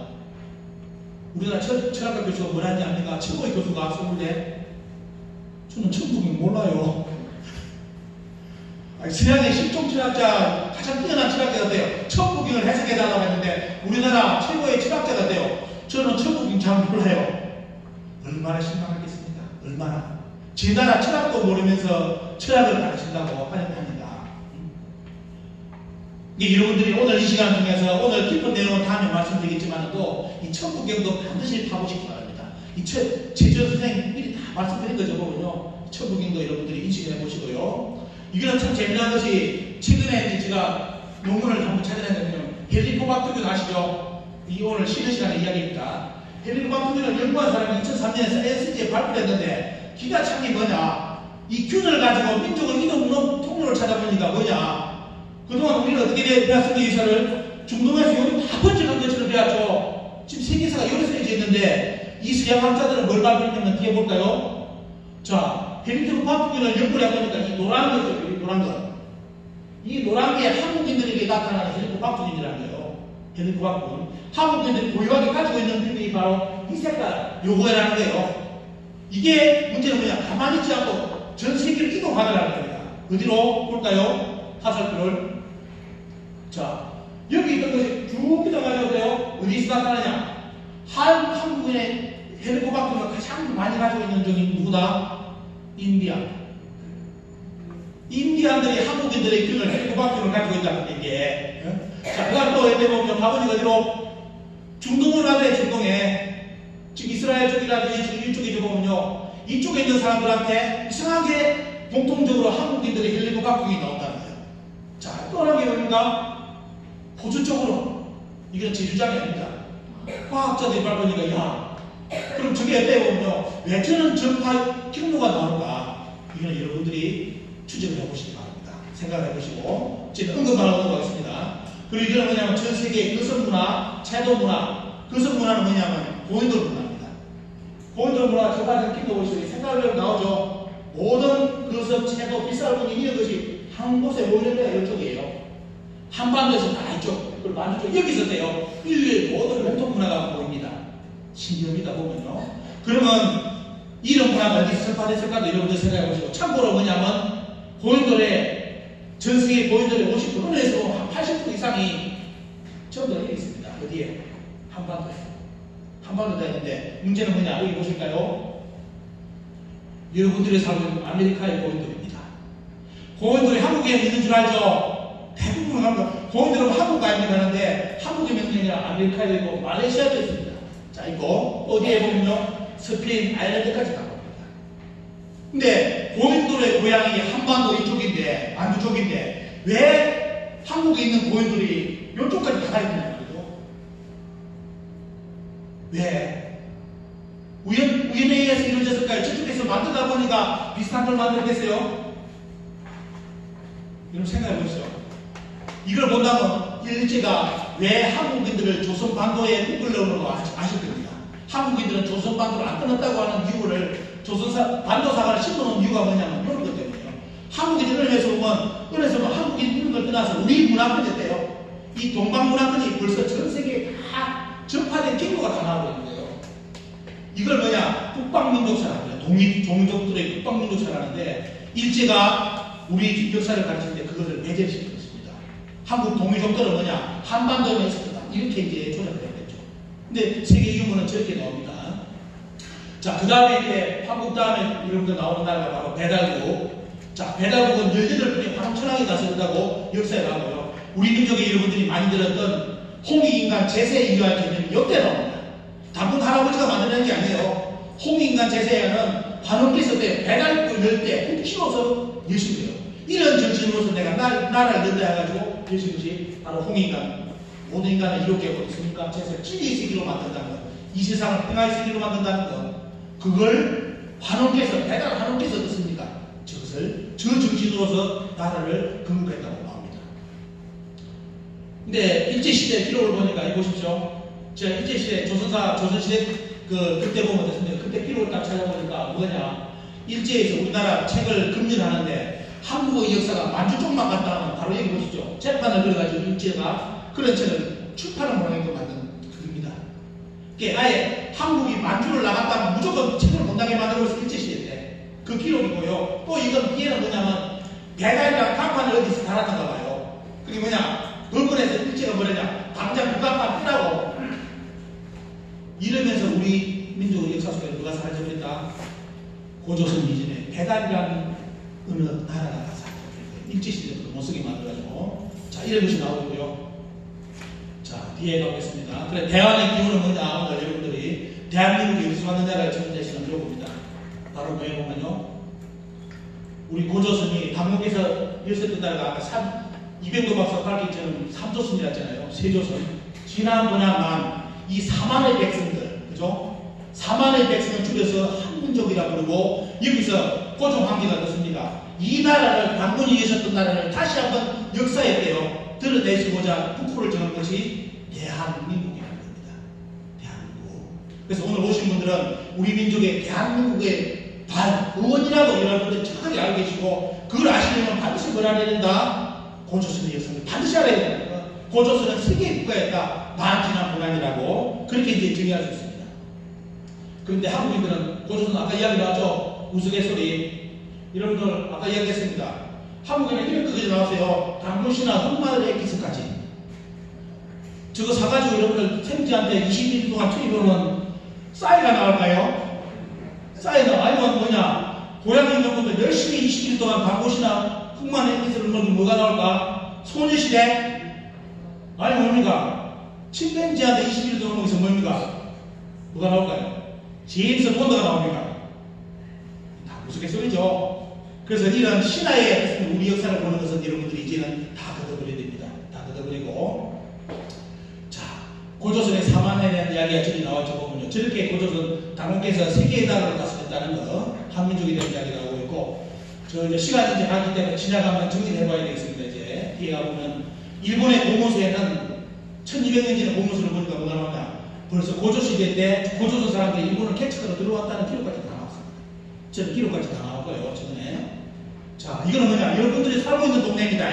우리나라 철학과 교수가 뭐라 하지 않습니까? 최고의 교수가 서울대. 저는 천부경 몰라요. 서양의 실존 철학자, 가장 뛰어난 철학자가 돼요. 천부경을 해석해달라고 했는데 우리나라 최고의 철학자가 돼요. 저는 천부경 잘 몰라요. 얼마나 실망하겠습니까? 얼마나. 제 나라 철학도 모르면서 철학을 가르친다고 하니까. 여러분들이 오늘 이 시간 중에서 오늘 깊은 내용은 다음에 말씀드리겠지만 또 이 천부경도 반드시 파보시기 바랍니다. 제주 선생님 미리 다 말씀드린 거죠. 보면요. 천국인도 여러분들이 인식해 보시고요. 이거는 참 재미난 것이 최근에 제가 논문을 한번 찾아냈는데요. 헨리 포박토균 아시죠? 이 오늘 쉬는 시간에 이야기입니다. 헨리 포박토균을 연구한 사람이 2003년에 SNS에 발표를 했는데 기가 찬 게 뭐냐? 이 균을 가지고 민족의 이동 통로를 찾아보니까 뭐냐? 그동안 우리는 어떻게 배웠습니까? 이사를 중동에서 여기 다 번쩍한 것처럼 배웠죠. 지금 세계사가 여러 세계에 있는데 이 서양학자들은 뭘 발표했냐면 뒤에 볼까요? 자, 헨리 포박토균을 연구를 해보니까 이 노란 거죠. 이 노란 거. 이 노란 게 한국인들에게 나타나는 헬리코박터균이라는 거예요. 헬리코박터균. 한국인들이 고유하게 가지고 있는 병이 바로 이 색깔, 요거라는 거예요. 이게 문제는 뭐냐? 가만히 있지 않고 전 세계를 이동하더라는 겁니다. 어디로 볼까요? 화살표를. 자, 여기 있던 것이 쭉 이동하려고 해요. 어디서 나타나냐? 한국인의 헬리코박터균을 가장 많이 가지고 있는 종이 누구다? 인디안. 인디안들이 한국인들의 균을 헬리코박터균을 가지고 있다는 얘기에. 자, 그 다음 또 예를 보면 가보니까 어디로? 중동을 가더래, 중동에. 지금 이스라엘 쪽이라든지 지금 이쪽에 보면요. 이쪽에 있는 사람들한테 이상하게 공통적으로 한국인들의 헬리코박터균이 나온다는 거예요. 자, 또 하나 게 뭡니까? 호주 쪽으로. 이건 제주장이 아닙니다. 과학자들이 발견하니까, 야, 그럼 저게 어때 보면요. 왜 저는 전파 경로가 나올까? 이건 여러분들이 추적을 해보시기 바랍니다. 생각을 해보시고 지금 언급하려고 넘어가겠습니다. 그리고 이거는 뭐냐면 전 세계의 거성문화, 채도문화. 거성문화는 뭐냐면 고인돌 문화입니다. 고인돌 문화 저가전 기도 보시고 생각을 해보면 나오죠. 모든 거성, 채도, 빗살분이 이런 것이 한 곳에 모이는 데가 이쪽이에요. 한반도에서 다 이쪽, 그리고 만주 쪽 여기서 돼요. 인류의 모든 공통 문화가 보입니다. 신기합니다 보면요. 그러면 이런 문화가 어디서 선파됐을까도 여러분들 생각해 보시고 참고로 뭐냐면 고인돌의 전 세계 고인돌의 50%에서 한 80% 이상이 전부 다 여기 있습니다. 어디에? 한반도에. 한반도에 있는데 문제는 뭐냐? 여기 보실까요? 여러분들이 살고 있는 아메리카의 고인돌입니다. 고인돌이 한국에 있는 줄 알죠? 대부분은 합니다. 고인돌은 한국 가입을 하는데 한국에 있는 게 아니라 아메리카에도 있고 말레이시아도 있습니다. 자, 있고 어디에 보면요? 스페인, 아일랜드까지 다 봅니다. 근데 고인돌의 고향이 한반도 이쪽인데, 만주 쪽인데 왜 한국에 있는 고인돌이 이쪽까지 다 가있느냐는 거죠. 왜? 우연에 의해서 이루어졌을까요? 저쪽에서 만들다 보니까 비슷한 걸 만들겠어요? 여러분 생각해 보시죠. 이걸 본다면 일제가 왜 한국인들을 조선반도에 묶으려고 아실 겁니다. 한국인들은 조선반도를 안 끊었다고 하는 이유를 반도사관을 심어놓은 이유가 뭐냐면 이런 것 때문이에요. 한국인 은혜에서 보면 한국인 이런 걸 떠나서 우리 문화권이 됐대요. 이 동방문화권이 벌써 전 세계에 다 전파된 경로가 다 나오고 있는 거예요. 이걸 뭐냐? 북방민족사라는 거예요. 종족들의 북방민족사라는데 일제가 우리 역사를 가르칠 때 그것을 배제시킨 것입니다. 한국 동유족들은 뭐냐? 한반도에 있었다. 이렇게 이제 조작을 했겠죠. 근데 세계 유물은 저렇게 나옵니다. 자, 그 다음에 이제 한국 다음에 여러분들 나오는 나라가 바로 배달국. 자, 배달국은 18분이 황천하게 다스린다고 역사에 나오고요. 우리 민족의 여러분들이 많이 들었던 홍익인간 제세인간 개념이 역대 나옵니다. 단군 할아버지가 만드는 게 아니에요. 홍익인간 제세에는 관원께서 배달국을 열 때 꼭 키워서 여신 거예요. 이런 정신으로서 내가 나라를 연다 해가지고 여신 것이 바로 홍익인간. 모든 인간을 이롭게 하고 있으니까 제세를 진리의 세계로 만든다는 것. 이 세상을 평화의 세계로 만든다는 것. 그걸 배달 환원께서 어떻습니까? 저것을 저 정신으로서 나라를 건국했다고 나옵니다. 근데 일제시대 기록을 보니까 이 보십시오. 제가 일제시대 조선시대 그때 보면 됐습니다. 그때 기록을 딱 찾아보니까 뭐냐? 일제에서 우리나라 책을 금연하는데 한국의 역사가 만주 쪽만 갔다 하면 바로 여기 보시죠. 재판을 그려가지고 일제가 그런 책을 출판을 모양으로 만든 겁니다. 그게 아예 한국이 만주를 나갔다면 무조건 책을 못 나게 만들어서 일제시대 때 그 기록이고요. 또 이건 뒤에는 뭐냐면 배달이랑 간판을 어디서 달았던가 봐요. 그게 뭐냐? 법원에서 일제가 뭐냐냐? 당장 그 간판 떼라고. 이러면서 우리 민족의 역사 속에 누가 사라져버렸다? 고조선 이전에 배달이라는 어느 나라가 사라져버렸어요. 일제시대부터 못쓰게 만들어가지고. 자, 이런 것이 나오고요. 자, 뒤에 가보겠습니다. 그래, 대안의 기운은 뭐냐? 오늘 여러분들이 대한민국이 유수하는 나라를 전제시는 요겁니다. 바로 뭐에 보면요. 우리 고조선이 당국에서 있었던 나라가 아까 200도 박사 밝기 전에 3조선이라 했잖아요. 세조선. 지난 도량만 이 4만의 백성들, 그죠? 4만의 백성을 줄여서 한민족이라 부르고 여기서 고종 황제가 넣습니다. 이 나라를 당군이 계셨던 나라를 다시 한번 역사에 떼어 드러내시고자 국호를 정한 것이 대한민국이라는 겁니다. 대한민국. 그래서 오늘 오신 분들은 우리 민족의 대한민국의 의원이라고 이런 분들 정확하게 알고 계시고 그걸 아시려면 반드시 뭘 알아야 된다? 고조선의 역사를 반드시 알아야 됩니다. 고조선은 세계 국가였다. 만지난 고난이라고 그렇게 이제 정의할 수 있습니다. 그런데 한국인들은 고조선 아까 이야기 나왔죠? 우스갯소리 이런 걸 아까 이야기했습니다. 한국에는 이런 것까지 나왔어요. 당군시나 흑마을의 기스까지 저거 사가지고 여러분들 생지한테 20일 동안 투입하면 싸이가 나올까요? 싸이가 아니면 뭐냐? 고향에 있는 분들 열심히 20일 동안 당군시나 흑마을의 기스를 먹으면 뭐가 나올까? 소녀시대? 아니 뭡니까? 침팬지한테 20일 동안 먹어서 뭡니까? 뭐가 나올까요? 제임스 본드가 나옵니까? 다 우스갯소리죠. 그래서 이런 신화의 우리 역사를 보는 것은 여러분들이 이제는 다 걷어버려야 됩니다. 다 걷어버리고 자 고조선의 4만에 대한 이야기가 저기 나왔죠. 보면요. 저렇게 고조선 당국에서 세계의 나라로 다스렸다는 거 한민족에 대한 이야기 나오고 있고 저 이제 시간이 이제 가기 때문에 지나가면 정리해봐야 되겠습니다. 이제 뒤에 가보면 일본의 고무소에는 1200년 전에 고무소를 보니까 뭐가 나오냐 벌써 고조시대 때 고조선 사람들이 일본을 개척하러 들어왔다는 기록까지 다 나왔습니다. 저는 기록까지 다 나왔고요. 최근에 자 이거는 뭐냐 여러분들이 살고 있는 동네입니다.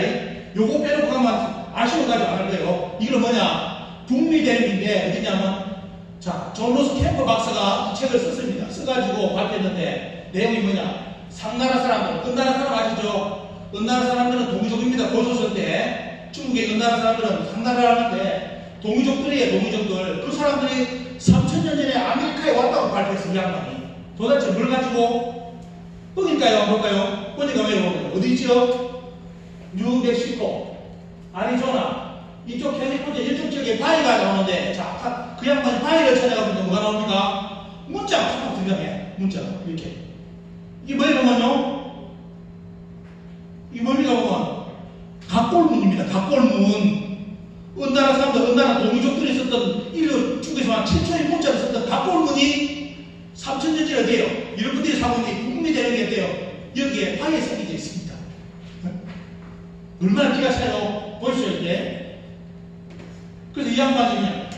요거 빼놓고 가면 아쉬워가지고 안 할 거예요. 이거는 뭐냐 북미 대륙인데 어디냐면 자 존 로스 캠퍼 박사가 책을 썼습니다. 써가지고 발표했는데 내용이 뭐냐 상나라 사람들 은나라 사람 아시죠? 은나라 사람들은 동이족입니다. 고조선 때 중국의 은나라 사람들은 상나라라는데 동이족들이에요. 동이족들 그 사람들이 3000년 전에 아메리카에 왔다고 발표했어요. 이 양반이 도대체 뭘 가지고 뻥일까요? 안 볼까요? 보니까 왜 보면 어디죠? 뉴멕시코, 아리조나, 이쪽 캘리포니아 이쪽 지역에 바위가 나오는데 자, 그 양반이 바위를 찾아가면 뭐가 나옵니까? 문자가 팍 등장해. 문자가 이렇게 이게 뭐예요 보면요? 이게 뭡니까 보면 각골문입니다. 각골문. 은나라 사람들, 은나라 동이족들이 썼던 인류 중에서 최초의 문자를 썼던 각골문이 3000년 전에 어디에요? 여러분들이 사고 있는 북미 대륙에 어때요? 여기에 바위에 새겨져 있습니다. 얼마나 기가 차요? 보이시죠 이게? 그래서 이 양반이냐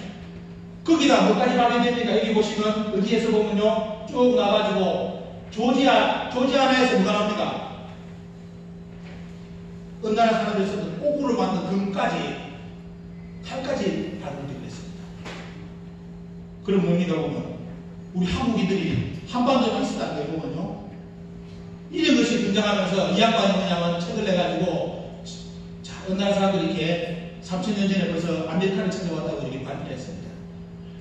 거기다 뭐까지 발견됩니까? 여기 보시면 어디에서 보면요 쭉 나가지고 조지아나에서 뭐가 나옵니까? 은나라 사람들이 썼던 꼬구를 만든 금까지 칼까지 발견되고 있습니다. 그럼 뭡니까 보면 우리 한국인들이 한반도에 있었다는 거 보면요 이런 것이 등장하면서 이 양반이 뭐냐면 책을 내가지고 자 은나라 사람들이 이렇게 3000년 전에 벌써 아메리카를 찾아왔다고 이렇게 발표를 했습니다.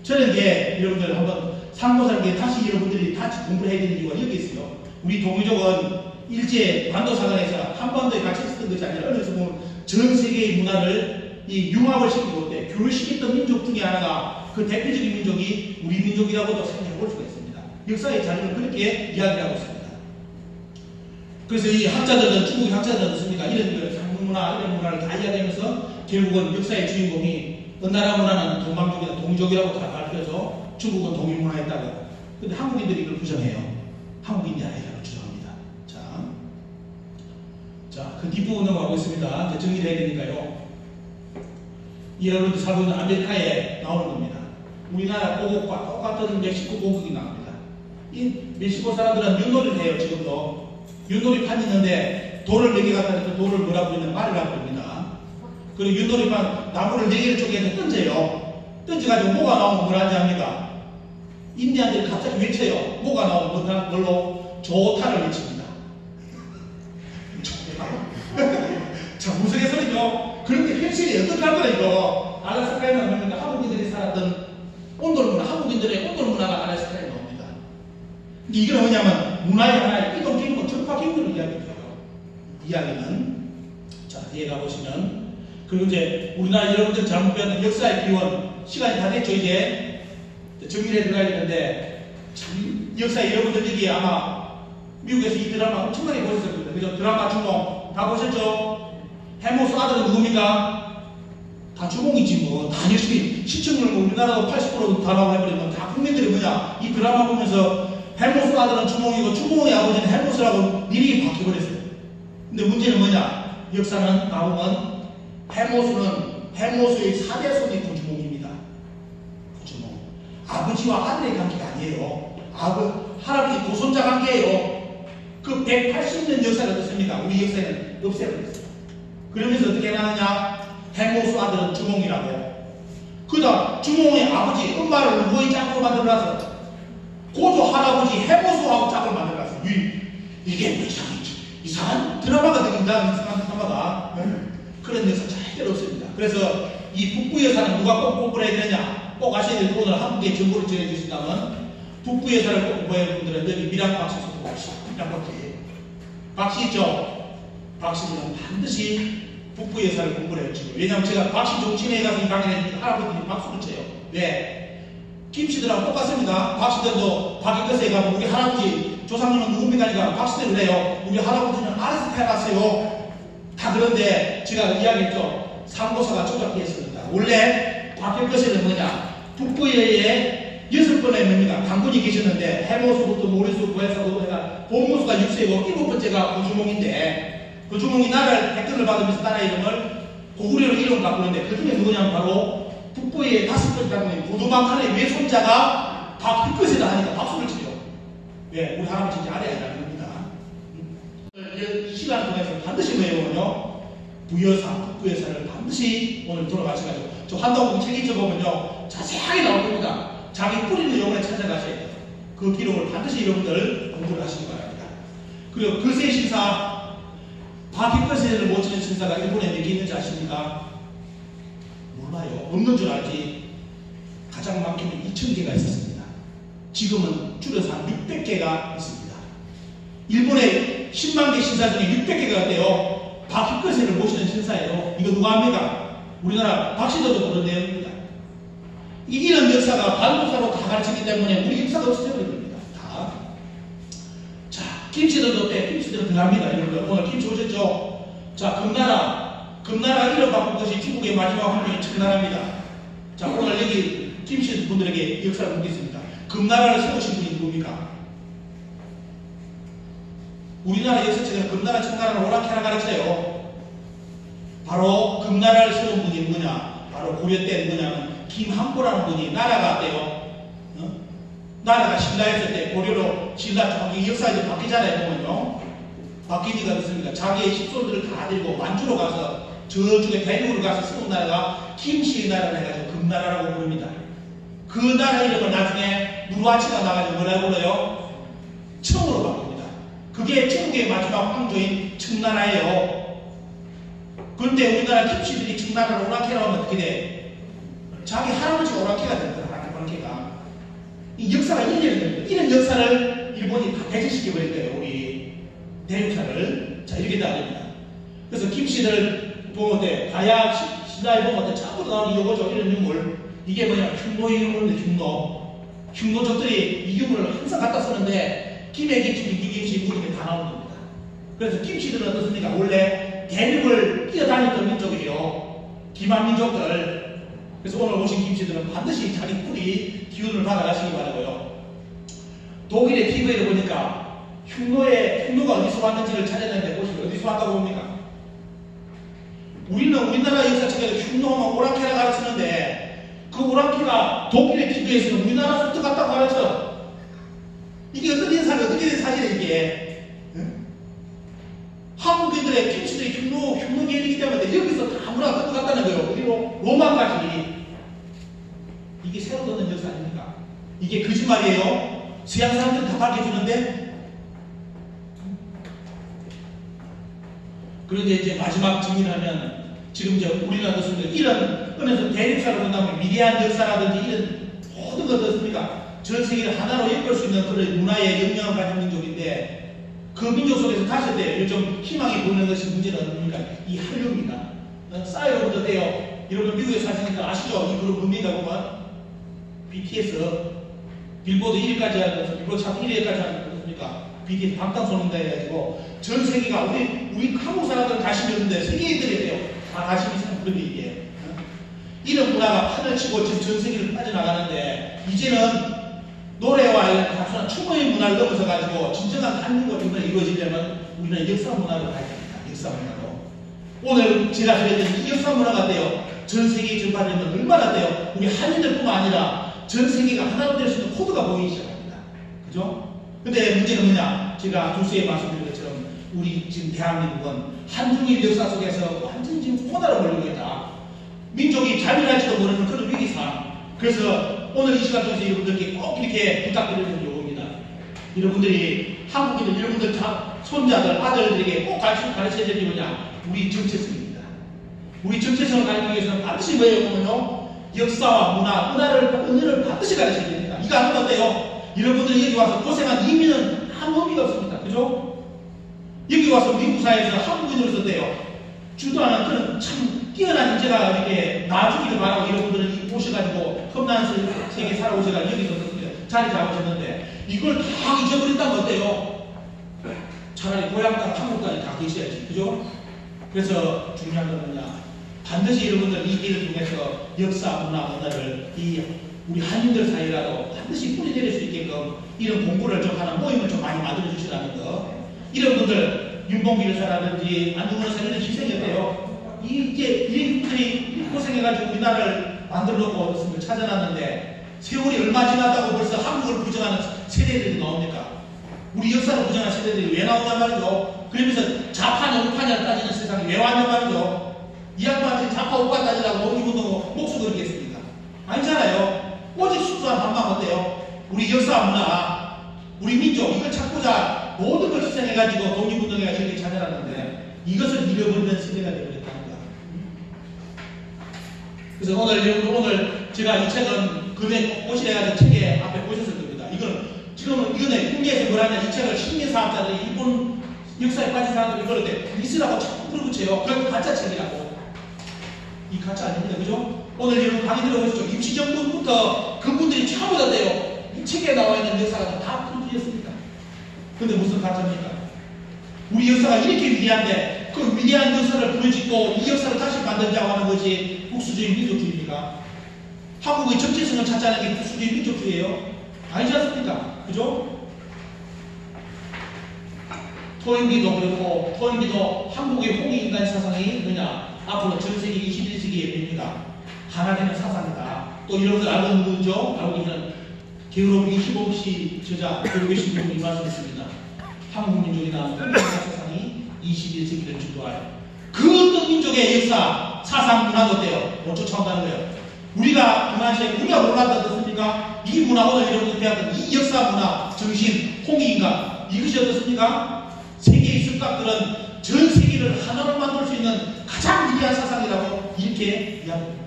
저는 이제 여러분들 한번 상고사를 다시 여러분들이 같이 공부를 해야 되는 이유가 여기 있어요. 우리 동이족은 일제 반도사관에서 한반도에 같이 있었던 것이 아니라 어디서 보면 전 세계의 문화를 이 융합을 시키고 교류시켰던 민족 중에 하나가 그 대표적인 민족이 우리 민족이라고도 생각해 볼 수가 있습니다. 역사의 자료는 그렇게 이야기하고 있습니다. 그래서 이 학자들은 중국 학자들은 어떻습니까? 이런 그 상문문화 이런 문화를 다 이야기하면서 결국은 역사의 주인공이 은나라 문화는 동방족이다 동족이라고 다 발표해서 중국은 동일문화였다고. 근데 한국인들이 이걸 부정해요. 한국인이 아니라고 주장합니다. 자, 그 뒷부분 넘어가고 있습니다. 이제 정리를 해야 되니까요. 여러분들 살고 있는 아메리카에 나오는 겁니다. 우리나라 고국과 똑같은 멕시코 고국이 나옵니다. 이 멕시코 사람들은 윷놀이를 해요. 지금도 윷놀이판 있는데 돌을 4개 갖다 놓고 돌을 뭐라고 부르냐 말이라고 부릅니다. 그리고 윷놀이판 나무를 4개를 쪼개서 던져요. 던져가지고 뭐가 나오면 뭐라는지 압니까? 인디안들이 갑자기 외쳐요. 뭐가 나오면 뭘로? 조타를 외칩니다. 자, 우스갯소리죠. 그런데 현실이 어떻게 할 거야 이거? 알라스카에는 뭡니까? 한국인들이 살았던 온돌문화, 한국인들의 온돌문화가 알라스카에 나옵니다. 근데 이건 뭐냐면 문화의 하나의 이동기구, 전파기구를 이야기해줘요. 이야기는 자, 뒤에 가보시면 그리고 이제 우리나라 여러분들 잘못 배웠던 역사의 기원 시간이 다 됐죠 이제. 정리해 들어가야 되는데, 참, 역사에 여러분들 여기 아마 미국에서 이 드라마 엄청나게 보셨을 겁니다. 그죠? 드라마 주몽 다 보셨죠? 해모스 아들은 누굽니까? 다 주몽이지 뭐. 다 열심히 시청률 뭐 우리나라도 80%다 나오고 해버리면 다 국민들이 뭐냐, 이 드라마 보면서 해모스 아들은 주몽이고 주몽의 아버지는 해모스라고 미리 바뀌어버렸어요. 근데 문제는 뭐냐? 역사는 나오면 해모스의 4대 손이 그 주몽입니다. 그 주몽. 아버지와 아들의 관계가 아니에요. 할아버지 고손자 관계예요. 그 180년 역사를 어떻습니까? 우리 역사에는 없애버렸어요. 그러면서 어떻게 나느냐? 해모스 아들은 주몽이라고. 그다음 주몽의 아버지 엄마를 누구의 짝으로 만들어놨어? 고조 할아버지 해모스하고 짝을 만들어놨어. 이게 뭐 이상한 드라마가 됩니다. 이상한 드라마가. 그런 역사 절대로 없습니다. 그래서 이 북부 여사는 누가 꼭 공부를 해야 되느냐? 꼭 아셔야 될 오늘 한국의 정보를 전해주신다면 북부 여사를 꼭 공부해야 할 분들은 여기 미랑 박씨 좀 봅시다. 미랑 박씨 있죠? 박씨는 반드시 북부 여사를 공부를 해주시고, 왜냐하면 제가 박씨 정치회에 가서 이 강의를 해주니까 할아버지들이 박수를 쳐요. 왜? 김씨들하고 똑같습니다. 박씨들도 박익거세에 가면 우리 할아버지 조상님은 누굽니까? 하니까 박씨들 그래요. 우리 할아버지는 알아서 태어났어요. 다 그런데 제가 이야기했죠. 상고사가 조작되었습니다. 원래 박익거세는 뭐냐? 북부여에 6번의 뭡니까? 강군이 계셨는데 해모수부터 모리수, 부해사도 해가 보무수가 6세고 7번째가 고주몽인데, 고주몽이 나라를 택근을 받으면서 나라 이름을 고구려로 이름 바꾸는데 그 중에 누구냐면 바로 북부의 5번째 강군인 고두막한의 외손자가 박익거세다 하니까 박수를 치죠. 예, 우리 할아버지 이제 알아야 되는 겁니다. 이 시간 통해서 반드시 외우면요, 부여사, 북부여사를 반드시 오늘 돌아가셔가지고 저 한다고 책 읽어보면요 자세하게 나올 겁니다. 자기 뿌리는 영혼에 찾아가셔야 돼요. 그 기록을 반드시 여러분들 공부를 하시기 바랍니다. 그리고 거세 신사, 박익거세를 못 치는 신사가 일본에 몇 개 있는지 아십니까? 몰라요. 없는 줄 알지. 가장 많게는 2000개가 있었습니다. 지금은 줄여서 한 600개가 있습니다. 일본에 10만 개 신사 중에 600개가 있대요. 박익거세를 모시는 신사예요. 이거 누가 합니까? 우리나라 박씨들도 그런 내용입니다. 이런 역사가 반도사로 다 가르치기 때문에 우리 역사가 없어져 버립니다. 다. 자, 김씨들도 때 김씨들은 들어갑니다. 여러분들 오늘 김씨 오셨죠? 자, 금나라 이름 바꾼 것이 중국의 마지막 황제인 청나라입니다. 자, 오늘 여기 김씨 분들에게 역사를 묻겠습니다. 금나라를 세우신 분이 누굽니까? 우리나라 역사책에서 금나라 청나라를 오락해라 가르쳐요. 바로 금나라를 세운 분이 누구냐? 바로 고려 때 누구냐면 김한보라는 분이 나라가 어때요? 나라가 신라했을 때 고려로 신라 정확히 역사 이제 바뀌잖아요. 보면요. 바뀌니까 그렇습니다. 자기의 식솔들을 다 들고 만주로 가서 저쪽에 대륙으로 가서 세운 나라가 김씨의 나라를 해가지고 금나라라고 부릅니다. 그 나라 이름을 나중에 누르하치가 나가지고 뭐라고 불러요? 청으로 바꿉니다. 그게 중국의 마지막 황조인 청나라예요. 그런데 우리나라 김씨들이 청나라를 오락해라 하면 어떻게 돼? 자기 할아버지가 오락해가 된다. 오락해가. 이 역사가 1년이 됩니다. 이런 역사를 일본이 다 배제시켜버릴 거예요. 우리 대륙사를. 자, 이렇게 돼야 됩니다. 그래서 김씨들 보면 돼. 가야 신라에 보면 돼. 자꾸 나오는 이거죠. 이런 유물. 이게 뭐냐? 흉노의 유물인데 흉노. 흉노족들이 이 유물을 항상 갖다 쓰는데 김해 김씨, 김김씨, 무김에 다 나오는 겁니다. 그래서 김씨들은 어떻습니까? 원래 대륙을 뛰어다녔던 민족이에요. 기만민족들. 그래서 오늘 오신 김씨들은 반드시 자기 뿌리 기운을 받아가시기 바라고요. 독일의 TV를 보니까 흉노가 어디서 왔는지를 찾아내는데 보시면 어디서 왔다고 봅니까? 우리는 우리나라 역사책에서 흉노만 오랑캐라 가르치는데 그 오랑캐가 독일의 TV에서는 우리나라 수트 같다고 가르쳐. 이게 어떤 인사가 어떻게 된 사실이에요 이게? 응? 한국인들의 김씨들이 흉노 계획이기 때문에 여기서 다 문화가 끝났다는 거예요. 그리고 로마까지. 이게 새로 듣는 역사 아닙니까? 이게 거짓말이에요. 서양 사람들은 다 밝혀주는데. 그런데 이제 마지막 정리를 하면 지금 이제 우리나라 어떻습니까? 이런 은에서 대륙사를 본다면 미래한 역사라든지 이런 모든 것 어떻습니까? 전 세계를 하나로 엮을 수 있는 그런 문화의 영향을 가진 민족인데 그 민족 속에서 다시 때 요즘 희망이 보이는 것이 문제는 뭡니까? 이 한류입니다. 싸이로부터 돼요. 여러분 미국에 사시니까 아시죠? 이 그룹 뭡니까 보면 BTS 빌보드 1위까지 하는 것은 빌보드 차트 1위까지 하는 것 어떻습니까? BTS 방탄소년단 해가지고 전 세계가 우리 한국 사람들은 관심이 없는데 세계인들이에요. 다 관심이 있는 그런 게 이게. 이런 문화가 판을 치고 지금 전 세계를 빠져나가는데 이제는 노래와 이런 단순한 춤의 문화를 넘어서 가지고 진정한 한국어 문화가 이루어지려면 우리는 역사 문화로 가야 됩니다. 역사 문화로. 오늘 제가 드렸던 이 역사 문화가 돼요. 전 세계에 전파되면 얼마나 돼요. 우리 한인들뿐만 아니라 전 세계가 하나로 될 수 있는 코드가 보이기 시작합니다. 그죠? 근데 문제는 뭐냐? 제가 두수에 말씀드린 것처럼 우리 지금 대한민국은 한중일 역사 속에서 완전히 지금 코너로 몰리고 있다. 민족이 자멸할지도 모르는 그런 위기상. 그래서 오늘 이 시간 통해서 여러분들께 꼭 이렇게 부탁드리는 요구입니다. 여러분들이 한국인들, 여러분들 손자들, 아들들에게 꼭 가르쳐야 될 게 뭐냐? 우리 정체성입니다. 우리 정체성을 가르치기 위해서는 반드시 뭐예요? 보면요. 역사와 은혜를 반드시 가르쳐야 됩니다. 이거 안 하면 어때요? 여러분들이 여기 와서 고생한 이민은 아무 의미가 없습니다. 그죠? 여기 와서 미국 사회에서 한국인으로서 어때요? 주도하는 그런 참 뛰어난 인재가 이렇게 나아주기를 바라고 여러분들은 오셔가지고 험난한 세계에 살아오셔가지고 여기서 자리 잡으셨는데 이걸 다 잊어버린다면 어때요? 차라리 고향 땅 한국 땅에 다 계셔야지. 그죠? 그래서 중요한 건 뭐냐? 반드시 여러분들 이 길을 통해서 역사, 문화를 우리 한인들 사이라도 반드시 뿌리내릴 수 있게끔 이런 공부를 좀 하는 모임을 좀 많이 만들어 주시라는 거. 이런 분들 윤봉길 여사라든지 안중근 여사 이런 희생이었대요. 이런 분들이 고생해가지고 우리나라를 만들어 놓고 찾아놨는데 세월이 얼마 지났다고 벌써 한국을 부정하는 세대들이 나옵니까? 우리 역사를 부정하는 세대들이 왜 나오냔 말이죠. 그러면서 좌파냐 우파냐를 따지는 세상이 왜 왔냔 말이죠. 이 양반들이 좌파 우파 따지라고 독립운동 목숨 걸겠습니까? 아니잖아요. 오직 순수한 한마음 어때요? 우리 역사 문화, 우리 민족 이걸 찾고자 모든 걸 희생해가지고 독립운동회가 이렇게 찾아놨는데 이것을 잃어버리는 세대가 되어버렸다는 거야. 그래서 오늘 제가 이 책은 금액 오시래가지고 책에 앞에 보셨을 겁니다. 이거는 국내에서 뭐라냐 이 책을 식민사학자들이 일본 역사에 빠진 사람들이 이걸 리스라고 자꾸 풀어붙여요. 그건 가짜 책이라고. 이 가짜 아닙니다. 그죠? 오늘 여러분 강의 들어보시죠. 임시정부부터 그분들이 처음 얻었대요. 이 책에 나와 있는 역사가 다 풀어주셨습니다. 근데 무슨 가짜입니까? 우리 역사가 이렇게 위대한데 그 위대한 역사를 부르짖고 이 역사를 다시 만들자고 하는 것이 국수주의 민족주의입니까? 한국의 정체성을 찾자는 게 국수주의 민족주의예요? 아니지 않습니까? 그죠? 토인비도 그렇고 토인비도 한국의 홍익인간 사상이 뭐냐? 앞으로 전 세계 21세기의 의미가 하나 되는 사상이다. 또 여러분들 알고 있는 거죠? 알고 있는 게으름 25시 저자 교육계신 분이 말씀했습니다. 한국 민족이나 홍익인간 사상이 21세기를 주도할 그 어떤 민족의 역사, 사상, 문화도 어때요? 못 쫓아온다는 거예요. 우리가 우리가 몰랐다 어떻습니까? 이 문화 오늘 여러분들 배웠던 이 역사 문화, 정신, 홍익인간 이것이 어떻습니까? 세계의 습각들은 전 세계를 하나로 만들 수 있는 가장 위대한 사상이라고 이렇게 이야기합니다.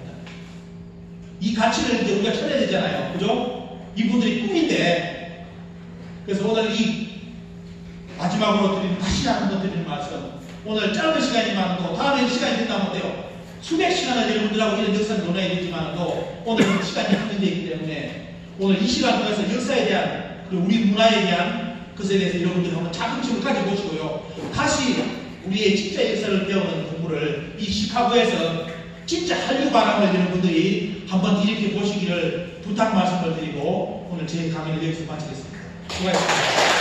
이 가치를 이제 우리가 찾아야 되잖아요. 그죠? 이분들이 꿈인데 그래서 오늘 이 마지막으로 다시 한번 드리는 말씀 오늘 짧은 시간이지만 또 다음에 시간이 된다면 어때요? 수백 시간을 여러분들하고 이런 역사를 논해야 되지만 또 오늘 시간이 한정되어 있기 때문에 오늘 이 시간 통해서 역사에 대한 그리고 우리 문화에 대한 것에 대해서 여러분들이 한번 자긍심을 가져보시고요. 다시 우리의 진짜 역사를 배우는 공부를 이 시카고에서 진짜 한류 바람을 여러분들이 한번 일으켜 보시기를 부탁 말씀을 드리고 오늘 제 강의를 여기서 마치겠습니다. 수고하셨습니다.